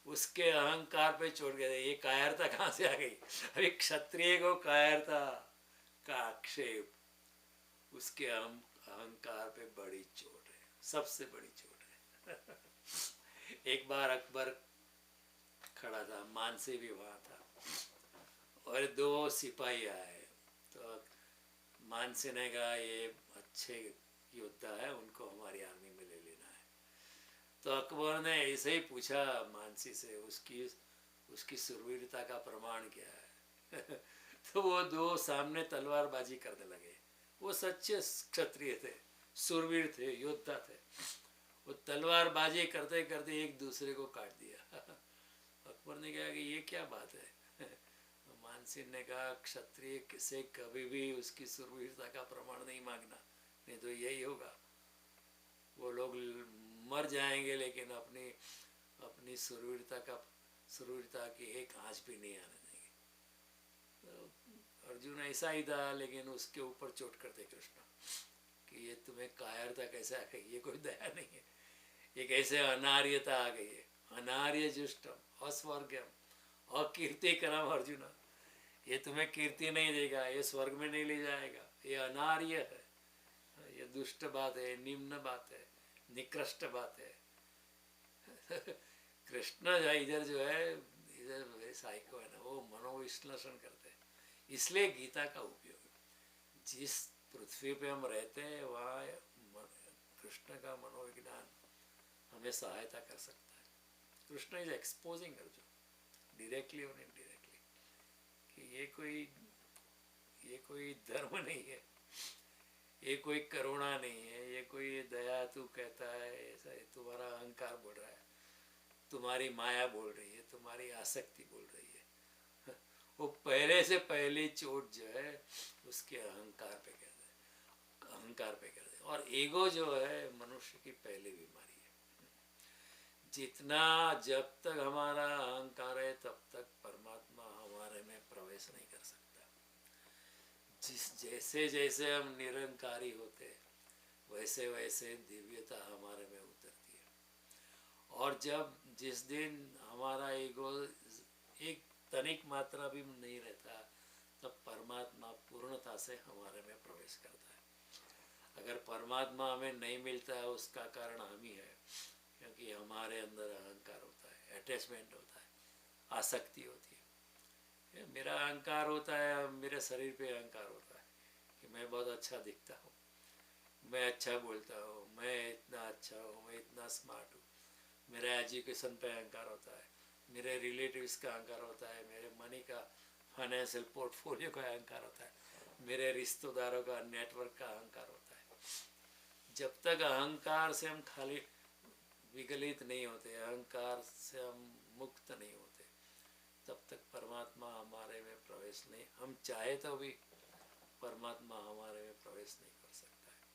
उसके अहंकार पे चोट गए। ये कायरता कहाँ से आ गई? अभी क्षत्रिय को कायरता का आक्षेप, उसके अहंकार पे बड़ी चोट है, सबसे बड़ी चोट है। एक बार अकबर खड़ा था, मानसी भी वहाँ था, और 2 सिपाही आए। तो मानसी ने कहा ये अच्छे योद्धा है, उनको हमारी आर्मी में ले लेना है। तो अकबर ने ऐसे ही पूछा मानसी से, उसकी सुरवीरता का प्रमाण क्या है? तो वो 2 सामने तलवारबाजी करने लगे। वो सच्चे क्षत्रिय थे, सुरवीर थे, योद्धा थे। वो तलवारबाजी करते करते एक दूसरे को काट दिया। अकबर ने कहा कि ये क्या बात है? मानसी ने कहा क्षत्रिय से कभी भी उसकी सुरवीरता का प्रमाण नहीं मांगना, नहीं तो यही होगा, वो लोग मर जाएंगे लेकिन अपनी अपनी सुरवीरता की एक आँच भी नहीं आने देंगे। तो अर्जुन ऐसा ही था, लेकिन उसके ऊपर चोट करते कृष्ण कि ये तुम्हें कायरता कैसे आ गई, ये कोई दया नहीं है, ये कैसे अनार्यता आ गई है। अनार्य जुष्टम अस्वर्गम अकीर्तिकरम अर्जुन, ये तुम्हें कीर्ति नहीं देगा, ये स्वर्ग में नहीं ले जाएगा, ये अनार्य है, ये दुष्ट बात है, निम्न बात है, निकृष्ट बात है। कृष्ण इधर जो है, इधर साइको है ना, वो मनोविश्लेषण करते हैं। इसलिए गीता का उपयोग, जिस पृथ्वी पे हम रहते हैं वहाँ कृष्ण का मनोविज्ञान हमें सहायता कर सकता है। Krishna is exposing Arjun directly और इनडायरेक्टली कि ये कोई धर्म नहीं है, ये कोई करुणा नहीं है, ये कोई दया तू कहता है, ऐसा है तुम्हारा अहंकार बोल रहा है, तुम्हारी माया बोल रही है, तुम्हारी आसक्ति बोल रही है। वो पहले से पहली चोट जो है उसके अहंकार पे कर दे, अहंकार पे कर दे। और ईगो जो है मनुष्य की पहली बीमारी है। जितना जब तक हमारा अहंकार है तब तक परमात्मा हमारे में प्रवेश नहीं कर सकता। जैसे जैसे हम निरंकारी होते वैसे वैसे दिव्यता हमारे में उतरती है। और जिस दिन हमारा ईगो एक तनिक मात्रा भी नहीं रहता, तब परमात्मा पूर्णता से हमारे में प्रवेश करता है। अगर परमात्मा हमें नहीं मिलता है, उसका कारण हम ही है, क्योंकि हमारे अंदर अहंकार होता है, अटैचमेंट होता है, आसक्ति होती है। मेरा अहंकार होता है, मेरे शरीर पे अहंकार होता है कि मैं बहुत अच्छा दिखता हूँ, मैं अच्छा बोलता हूँ, मैं इतना अच्छा हूँ, मैं इतना स्मार्ट हूँ। मेरा एजुकेशन पे अहंकार होता है, मेरे रिलेटिव्स का अहंकार होता है, मेरे मनी का फाइनेंशियल पोर्टफोलियो का अहंकार होता है, मेरे रिश्तेदारों का नेटवर्क का अहंकार होता है। जब तक अहंकार से हम खाली विगलित नहीं होते, अहंकार से हम मुक्त नहीं होते, तब तक परमात्मा हमारे में प्रवेश नहीं, हम चाहे तो भी परमात्मा हमारे में प्रवेश नहीं कर सकता है।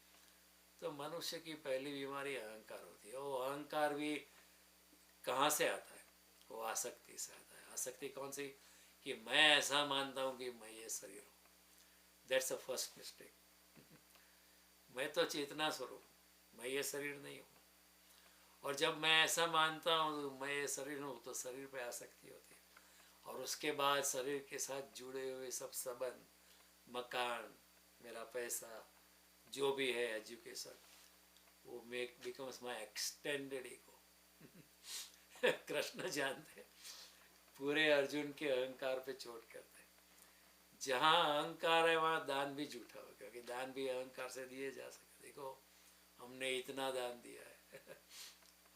तो मनुष्य की पहली बीमारी अहंकार होती है। वो अहंकार भी कहाँ से आता है? वो आसक्ति से आता है। आसक्ति कौन सी? कि मैं ऐसा मानता हूँ कि मैं ये शरीर हूँ। That's a first mistake. मैं तो चेतना स्वरूप, मैं ये शरीर नहीं हूँ। और जब मैं ऐसा मानता हूँ मैं ये शरीर हूँ, तो शरीर पे आसक्ति होती है। और उसके बाद शरीर के साथ जुड़े हुए सब संबंध, मकान, मेरा पैसा, जो भी है, एजुकेशन, वो becomes my extended ego. Krishna जानते पूरे अर्जुन के अहंकार पे चोट करते। जहाँ अहंकार है वहाँ दान भी झूठा हो, क्योंकि दान भी अहंकार से दिए जा सकते। देखो हमने इतना दान दिया है,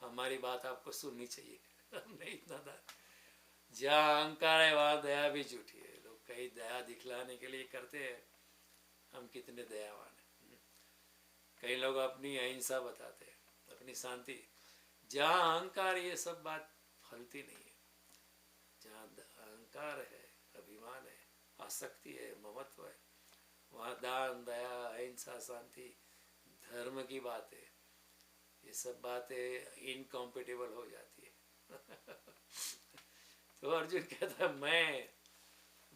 हमारी बात आपको सुननी चाहिए, हमने इतना दान। जहाँ अहंकार है वहाँ दया भी झूठी है। लोग कहीं दया दिखलाने के लिए करते हैं, हम कितने दयावान हैं। कई लोग अपनी अहिंसा बताते हैं, अपनी शांति। जहाँ अहंकार, ये सब बात फलती नहीं है। जहाँ अहंकार है, अभिमान है, आसक्ति है, ममत्व है, वहाँ दान, दया, अहिंसा, शांति, धर्म की बात है, ये सब बातें इनकॉम्पिटेबल हो जाती है। तो अर्जुन कहता है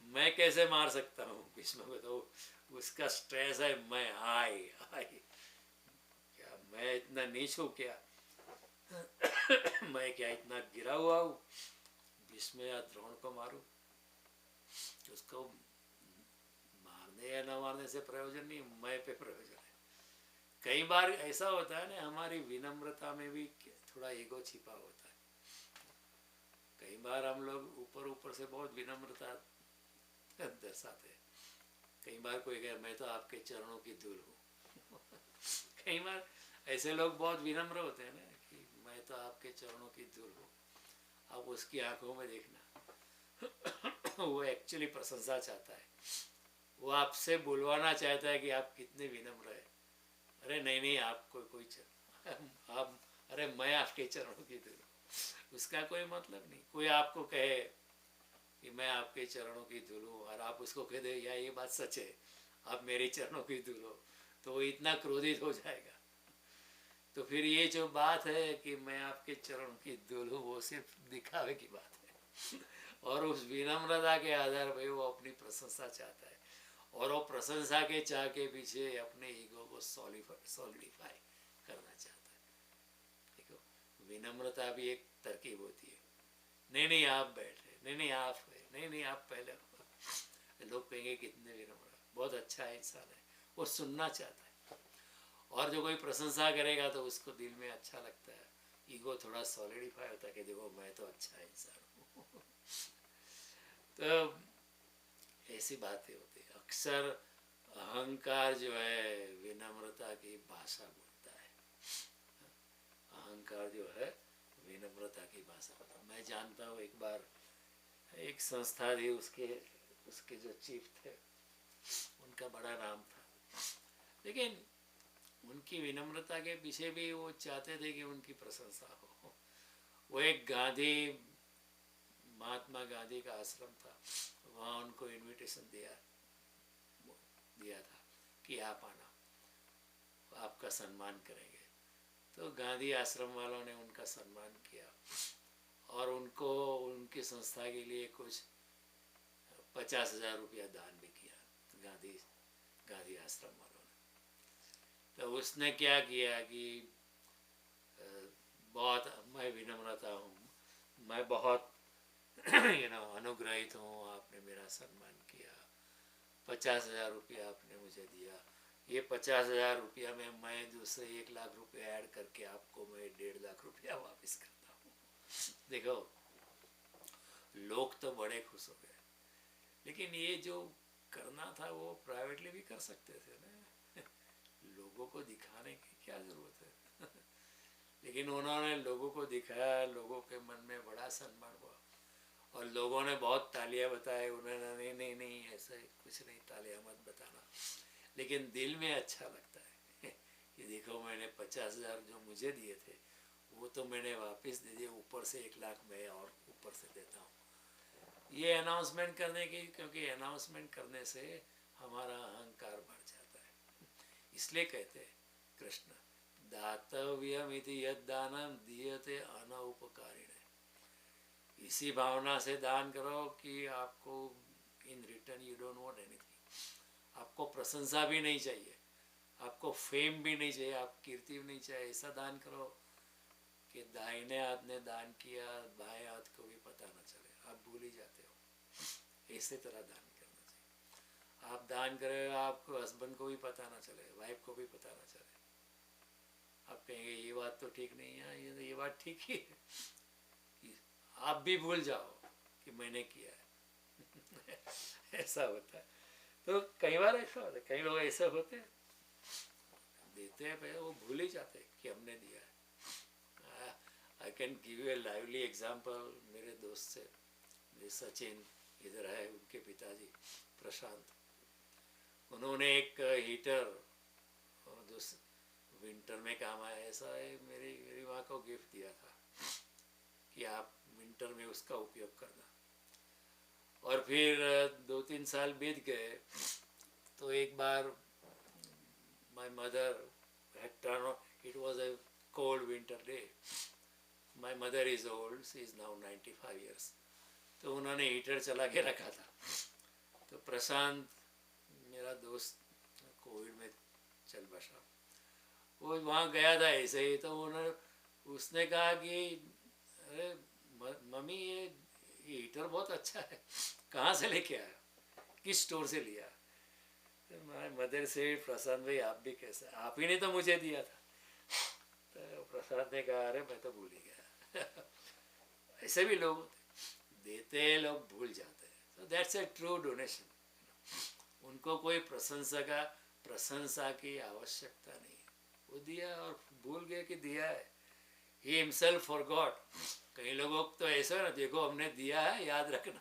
मैं कैसे मार सकता हूँ भीष्म को? तो उसका स्ट्रेस है, मैं आई क्या मैं इतना नीच हूँ क्या? मैं क्या इतना गिरा हुआ हूँ भीष्म या द्रोण को मारूं? उसको मारने या न मारने से प्रयोजन नहीं, मैं पे प्रयोजन है। कई बार ऐसा होता है ना, हमारी विनम्रता में भी थोड़ा ईगो छिपा होता है। कई बार हम लोग ऊपर ऊपर से बहुत विनम्रता दर्शाते हैं। कई बार कोई कहे मैं तो आपके चरणों की धूल हूँ। कई बार ऐसे लोग बहुत विनम्र होते हैं ना कि मैं तो आपके चरणों की धूल हूँ। आप उसकी आंखों में देखना, वो एक्चुअली प्रशंसा चाहता है। वो आपसे बुलवाना चाहता है कि आप कितने विनम्र है। अरे नहीं आपको कोई आप, अरे मैं आपके चरणों की धूल हूँ, उसका कोई मतलब नहीं। कोई आपको कहे कि मैं आपके चरणों की धूल हूँ और आप उसको कह दे या ये बात सच है, आप मेरे चरणों की धूल हो, तो वो इतना क्रोधित हो जाएगा। तो फिर ये जो बात है कि मैं आपके चरणों की धूल हूँ, वो सिर्फ दिखावे की बात है। और उस विनम्रता के आधार पर वो अपनी प्रशंसा चाहता है, और वो प्रशंसा के चाह के पीछे अपने ईगो को सॉलिडिफाई करना चाहता है। देखो, विनम्रता भी एक तरकीब होती है। नहीं आप बैठे, नहीं आप है, नहीं आप पहले हो। लोग कहेंगे कितने विनम्र, बहुत अच्छा इंसान है, वो सुनना चाहता है। और जो कोई प्रशंसा करेगा तो उसको दिल में अच्छा लगता है, ईगो थोड़ा सॉलिडिफाई होता है कि देखो मैं तो अच्छा इंसान हूँ। तो ऐसी बातें होती है। अक्सर अहंकार जो है विनम्रता की भाषा बोलता है। अहंकार जो है विनम्रता की भाषा बोलता है। मैं जानता हूँ, एक बार एक संस्था थी, उसके जो चीफ थे, उनका बड़ा नाम था, लेकिन उनकी विनम्रता के पीछे भी वो चाहते थे कि उनकी प्रशंसा हो। वो एक महात्मा गांधी का आश्रम था, वहाँ उनको इनविटेशन दिया था कि आप आना, आपका सम्मान करेंगे। तो गांधी आश्रम वालों ने उनका सम्मान किया और उनको उनकी संस्था के लिए कुछ 50,000 रुपया दान भी किया गांधी आश्रम वालों ने। तो उसने क्या किया कि बहुत, मैं विनम्रता हूँ, मैं बहुत अनुग्रहित हूँ, आपने मेरा सम्मान किया, 50,000 रुपया आपने मुझे दिया, ये 50,000 रुपया में मैं दूसरे 1,00,000 रुपया ऐड करके आपको मैं 1.5 लाख रुपया वापस करता हूँ। देखो, लोग तो बड़े खुश हो गए, लेकिन ये जो करना था वो प्राइवेटली भी कर सकते थे ना। लोगों को दिखाने की क्या जरूरत है? लेकिन उन्होंने लोगों को दिखाया, लोगों के मन में बड़ा सम्मान हुआ और लोगों ने बहुत तालियां बताए। उन्होंने नहीं ऐसा कुछ नहीं, तालियां मत बताना, लेकिन दिल में अच्छा लगता है कि देखो मैंने 50,000 जो मुझे दिए थे वो तो मैंने वापस दे दिए, ऊपर से 1,00,000 मैं और ऊपर से देता हूँ। ये अनाउंसमेंट करने की, क्योंकि अनाउंसमेंट करने से हमारा अहंकार बढ़ जाता है। इसलिए कहते हैं कृष्ण, दातव्यमिति यद्दानं दीयते अनौपकारिणे। इसी भावना से दान करो कि आपको in return you don't want anything. आपको प्रशंसा भी नहीं चाहिए, आपको फेम भी नहीं चाहिए, आप कीर्ति भी नहीं चाहिए। ऐसा दान करो कि दाहिने हाथ ने दान किया, बाएं हाथ को भी पता न चले, आप भूल ही जाते हो। इसी तरह दान करना चाहिए। आप दान करें, आपको हस्बैंड को भी पता ना चले, वाइफ को भी पता ना चले। आप कहेंगे ये बात तो ठीक नहीं है, ये बात ठीक ही है कि आप भी भूल जाओ कि मैंने किया है। ऐसा होता है। तो कई बार ऐसा होता है, कई लोग ऐसे होते हैं, देते हैं पैसे, वो भूल ही जाते हैं कि हमने दिया है। I can give U A lively example. मेरे दोस्त से, मेरे सचिन इधर है, उनके पिताजी प्रशांत, उन्होंने एक हीटर विंटर में काम आया। ऐसा है, मेरी मेरी माँ को गिफ्ट दिया था कि आप विंटर में उसका उपयोग करना। और फिर 2-3 साल बीत गए तो एक बार my mother had turned on, it was a cold winter day. My mother is old, she is now 95 years. तो उन्होंने हीटर चला के रखा था। तो प्रशांत मेरा दोस्त कोविड में चल बसा, वो वहाँ गया था ऐसे ही। तो उसने कहा कि अरे मम्मी ये हीटर बहुत अच्छा है, कहाँ से लेके आया, किस स्टोर से लिया? माय मदर से, प्रशांत भाई आप भी कैसे, आप ही ने तो मुझे दिया था। तो प्रशांत ने कहा अरे मैं तो भूल ही गया। ऐसे भी लोग देते हैं, लोग भूल जाते हैं। So that's a true donation. उनको कोई प्रशंसा की आवश्यकता नहीं है, वो दिया और भूल गए कि दिया है। He himself forgot. कई लोगों को तो ऐसा है ना, देखो हमने दिया है, याद रखना।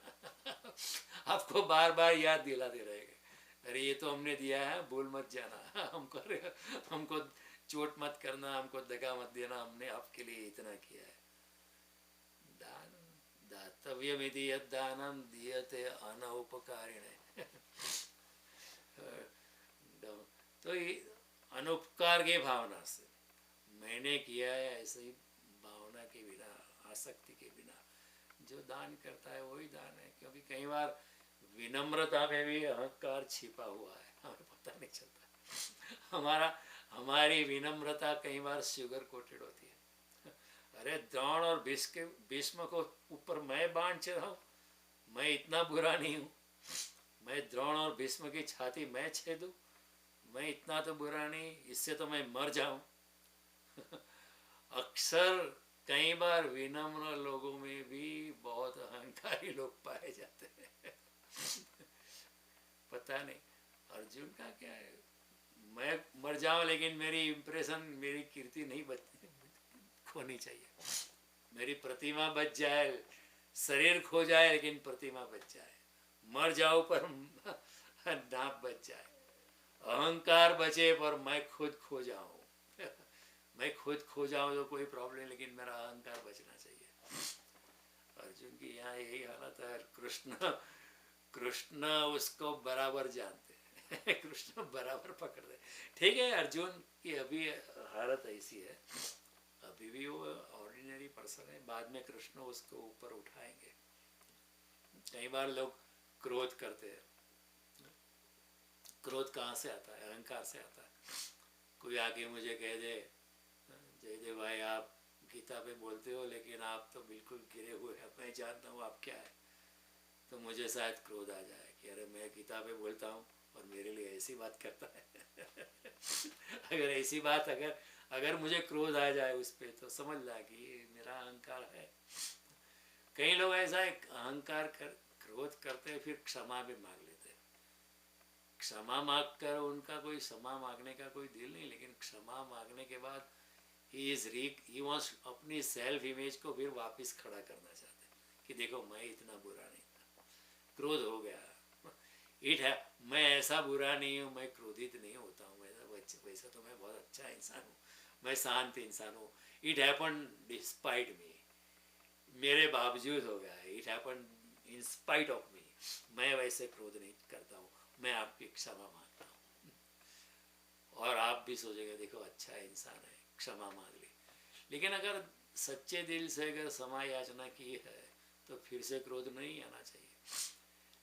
आपको बार बार याद दिलाते रहेंगे, अरे ये तो हमने दिया है, भूल मत जाना। हमको चोट मत करना, हमको दगा मत देना, हमने आपके लिए इतना किया है। दान दातव्यमिति यद् दानं दीयते अनौपकारिणे। तो ये अनुपकार की भावना से मैंने किया है, ऐसे ही भावना के बिना, आसक्ति के बिना जो दान करता है वही दान है। क्योंकि कई बार विनम्रता में भी अहंकार छिपा हुआ है, हमें पता नहीं चलता। हमारी विनम्रता कई बार शुगर कोटेड होती है। अरे द्रोण और भीष्म को ऊपर मैं बाण चढ़ाऊं, मैं इतना बुरा नहीं हूँ। मैं द्रोण और भीष्म की छाती मैं छेदूं, मैं इतना तो बुरा नहीं, इससे तो मैं मर जाऊं। अक्सर कई बार विनम्र लोगों में भी बहुत अहंकारी लोग पाए जाते हैं। पता नहीं अर्जुन का क्या है, मैं मर जाऊं लेकिन मेरी इंप्रेशन, मेरी कीर्ति नहीं खोनी चाहिए। मेरी प्रतिमा बच जाए, शरीर खो जाए लेकिन प्रतिमा बच जाए, मर जाऊं पर नाप बच जाए, अहंकार बचे पर मैं खुद खो जाऊं। मैं खुद खो जाऊं तो कोई प्रॉब्लम, लेकिन मेरा अहंकार बचना चाहिए। अर्जुन की यहाँ यही हालत है। कृष्ण उसको बराबर जानते हैं। कृष्ण बराबर पकड़ते। ठीक है, अर्जुन की अभी हालत ऐसी है, अभी भी वो ऑर्डिनरी पर्सन है, बाद में कृष्ण उसको ऊपर उठाएंगे। कई बार लोग क्रोध करते हैं। क्रोध कहाँ से आता है? अहंकार से आता है। कोई आके मुझे कह दे, जयदेव भाई आप गीता पे बोलते हो लेकिन आप तो बिल्कुल गिरे हुए हैं, मैं जानता हूँ आप क्या है। तो मुझे शायद क्रोध आ जाए कि अरे मैं गीता पे बोलता हूँ और मेरे लिए ऐसी बात करता है। अगर ऐसी बात अगर मुझे क्रोध आ जाए उस पर, तो समझ ला कि मेरा अहंकार है। कई लोग ऐसा अहंकार क्रोध करते हैं, फिर क्षमा भी मांग लेते हैं। क्षमा मांग कर उनका कोई क्षमा मांगने का कोई दिल नहीं, लेकिन क्षमा मांगने के बाद ही वांट्स अपनी सेल्फ इमेज को फिर वापस खड़ा करना चाहते हैं कि देखो मैं इतना बुरा नहीं था, क्रोध हो गया, इट है, मैं ऐसा बुरा नहीं हूँ, मैं क्रोधित नहीं होता हूँ, वैसा तो मैं बहुत अच्छा इंसान हूँ, मैं शांत इंसान हूँ। इट हैपन डिस्पाइट मी, मेरे बावजूद हो गया है। It happen in spite of me, मैं वैसे क्रोध नहीं करता हूँ, मैं आपकी क्षमा मांगता हूँ। और आप भी सोचेंगे देखो अच्छा इंसान है, क्षमा मांग ली। लेकिन अगर सच्चे दिल से अगर क्षमा याचना की है तो फिर से क्रोध नहीं आना चाहिए।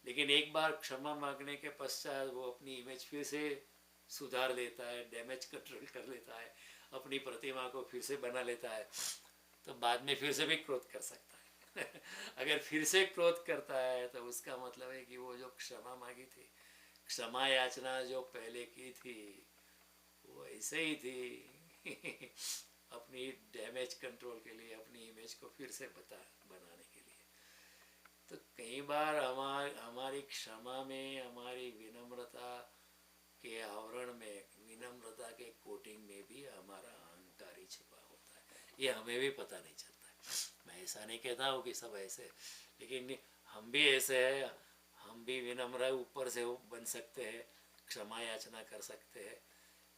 लेकिन एक बार क्षमा मांगने के पश्चात वो अपनी इमेज फिर से सुधार लेता है, डैमेज कंट्रोल कर लेता है, अपनी प्रतिमा को फिर से बना लेता है, तो बाद में फिर से भी क्रोध कर सकता है। अगर फिर से क्रोध करता है तो उसका मतलब है कि वो जो क्षमा मांगी थी, क्षमा याचना जो पहले की थी, वो ऐसे ही थी। अपनी डैमेज कंट्रोल के लिए, अपनी इमेज को फिर से बनाने के लिए। तो कई बार हमारी क्षमा में, हमारी विनम्रता के आवरण में, विनम्रता के कोटिंग में भी हमारा अहंकार ही छिपा होता है। ये हमें भी पता नहीं चलता है। मैं ऐसा नहीं कहता हूँ कि सब ऐसे, लेकिन हम भी ऐसे हैं। हम भी विनम्र ऊपर से बन सकते हैं, क्षमा याचना कर सकते हैं,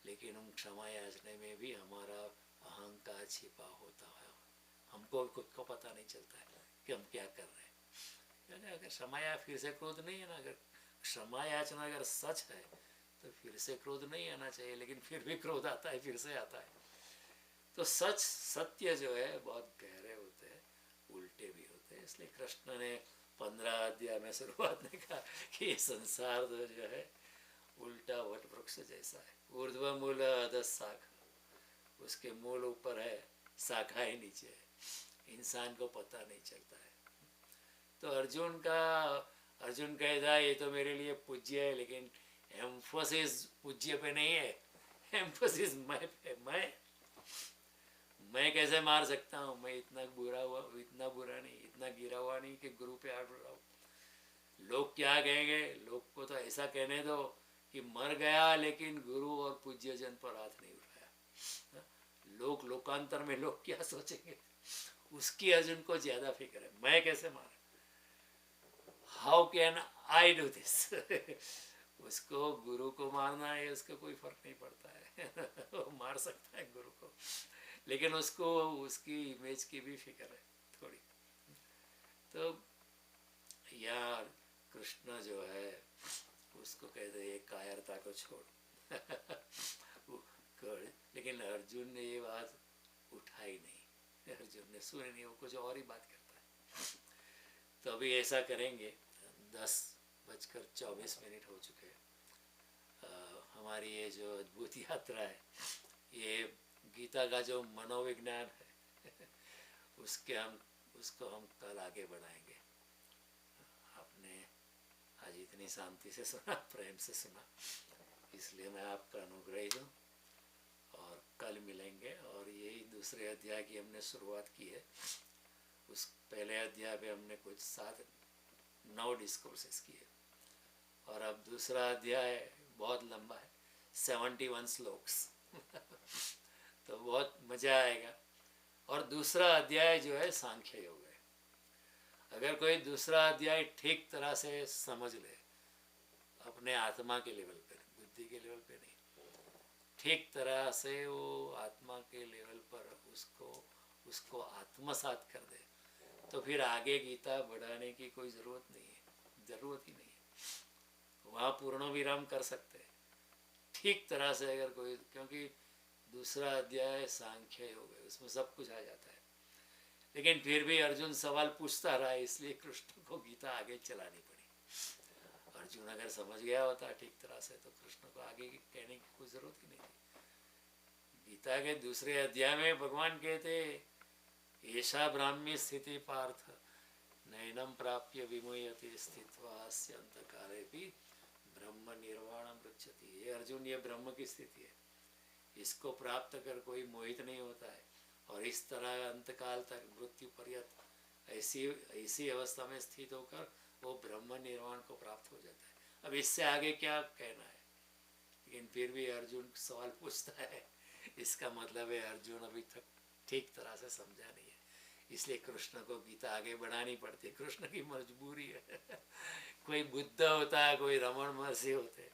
लेकिन लेकिन हम क्षमा याचने में भी हमारा अहंकार छिपा होता है, हमको खुद को पता नहीं चलता है कि हम क्या कर रहे हैं। क्योंकि अगर क्षमा या फिर से क्रोध नहीं है ना, अगर क्षमा याचना अगर सच है तो फिर से क्रोध नहीं आना चाहिए, लेकिन फिर भी क्रोध आता है, फिर से आता है। तो सच सत्य जो है बहुत गहरे होते हैं, उल्टे भी होते हैं। इसलिए कृष्ण ने 15 अध्याय में शुरुआत में कहा कि ये संसार जो है उल्टा वट वृक्ष जैसा है, ऊर्ध्व मूल अधः शाखा, उसके मूल ऊपर है, शाखा ही नीचे है, इंसान को पता नहीं चलता है। तो अर्जुन कहता है ये तो मेरे लिए पूज्य है, लेकिन एम्फोसिस पूज्य पे नहीं है, एम्फोसिस मैं पे। मैं कैसे मार सकता हूँ, मैं इतना बुरा नहीं, इतना गिरा हुआ नहीं कि गुरु पे आड़ रहा हूँ। लोग क्या कहेंगे, लोग को तो ऐसा कहने दो कि मर गया लेकिन गुरु और पूज्य जन पर हाथ नहीं उठाया। लोकांतर में लोग क्या सोचेंगे, उसकी अर्जुन को ज्यादा फिक्र है, मैं कैसे मारा, how can I do this. उसको गुरु को मारना है, उसको कोई फर्क नहीं पड़ता है वो मार सकता है गुरु को, लेकिन उसको उसकी इमेज की भी फिक्र है थोड़ी। तो यार कृष्ण जो है उसको कहते हैं कायरता को छोड़ लेकिन अर्जुन ने ये बात उठाई नहीं, अर्जुन ने सुनी नहीं, वो कुछ और ही बात करता है। तो अभी ऐसा करेंगे, 10:24 हो चुके हैं। हमारी ये जो अद्भुत यात्रा है, ये गीता का जो मनोविज्ञान है उसको हम कल आगे बढ़ाएंगे। आपने आज इतनी शांति से सुना, प्रेम से सुना, इसलिए मैं आपका अनुग्रही हूँ। और कल मिलेंगे, और यही दूसरे अध्याय की हमने शुरुआत की है। उस पहले अध्याय पे हमने कुछ 9 डिस्कोर्सेस किए, और अब दूसरा अध्याय बहुत लंबा है, 71 श्लोक्स तो बहुत मजा आएगा। और दूसरा अध्याय जो है सांख्य योग है। अगर कोई दूसरा अध्याय ठीक तरह से समझ ले, अपने आत्मा के लेवल पर, बुद्धि के लेवल पे नहीं, ठीक तरह से वो आत्मा के लेवल पर उसको आत्मसात कर दे, तो फिर आगे गीता बढ़ाने की कोई ज़रूरत नहीं है, ज़रूरत ही नहीं है। वहाँ पूर्ण विराम कर सकते हैं ठीक तरह से अगर कोई, क्योंकि दूसरा अध्याय सांख्य योग है, उसमें सब कुछ आ जाता है। लेकिन फिर भी अर्जुन सवाल पूछता रहा, इसलिए कृष्ण को गीता आगे चलानी पड़ी। अर्जुन अगर समझ गया होता ठीक तरह से तो कृष्ण को आगे कहने की कोई ज़रूरत ही नहीं थी। गीता के दूसरे अध्याय में भगवान कहते, ऐसा ब्राह्मी स्थिति पार्थ नैनम प्राप्य विमुह्यते स्थित्वा अंतकाले भी ब्रह्म निर्वाणम गच्छति। ये अर्जुन, ये ब्रह्म की स्थिति है, इसको प्राप्त कर कोई मोहित नहीं होता है, और इस तरह अंतकाल तक मृत्यु पर्यंत ऐसी अवस्था में स्थित होकर वो ब्रह्म निर्वाण को प्राप्त हो जाता है। अब इससे आगे क्या कहना है, लेकिन फिर भी अर्जुन सवाल पूछता है, इसका मतलब है अर्जुन अभी तक ठीक तरह से समझा नहीं है, इसलिए कृष्ण को गीता आगे बढ़ानी पड़ती है, कृष्ण की मजबूरी है कोई बुद्ध होता है, कोई रमन महर्षि होते,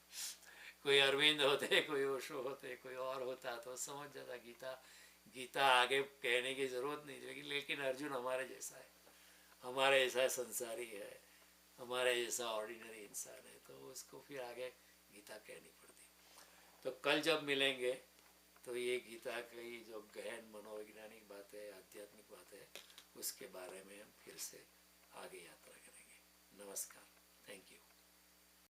कोई अरविंद होते, कोई ओशो होते, कोई और होता तो समझ जाता गीता आगे कहने की जरूरत नहीं। लेकिन अर्जुन हमारे जैसा है, हमारे जैसा संसारी है, हमारे जैसा ऑर्डिनरी इंसान है, तो उसको फिर आगे गीता कहनी पड़ती। तो कल जब मिलेंगे तो ये गीता की जो गहन मनोवैज्ञानिक बातें, आध्यात्मिक बातें, उसके बारे में हम फिर से आगे यात्रा करेंगे। नमस्कार, थैंक यू।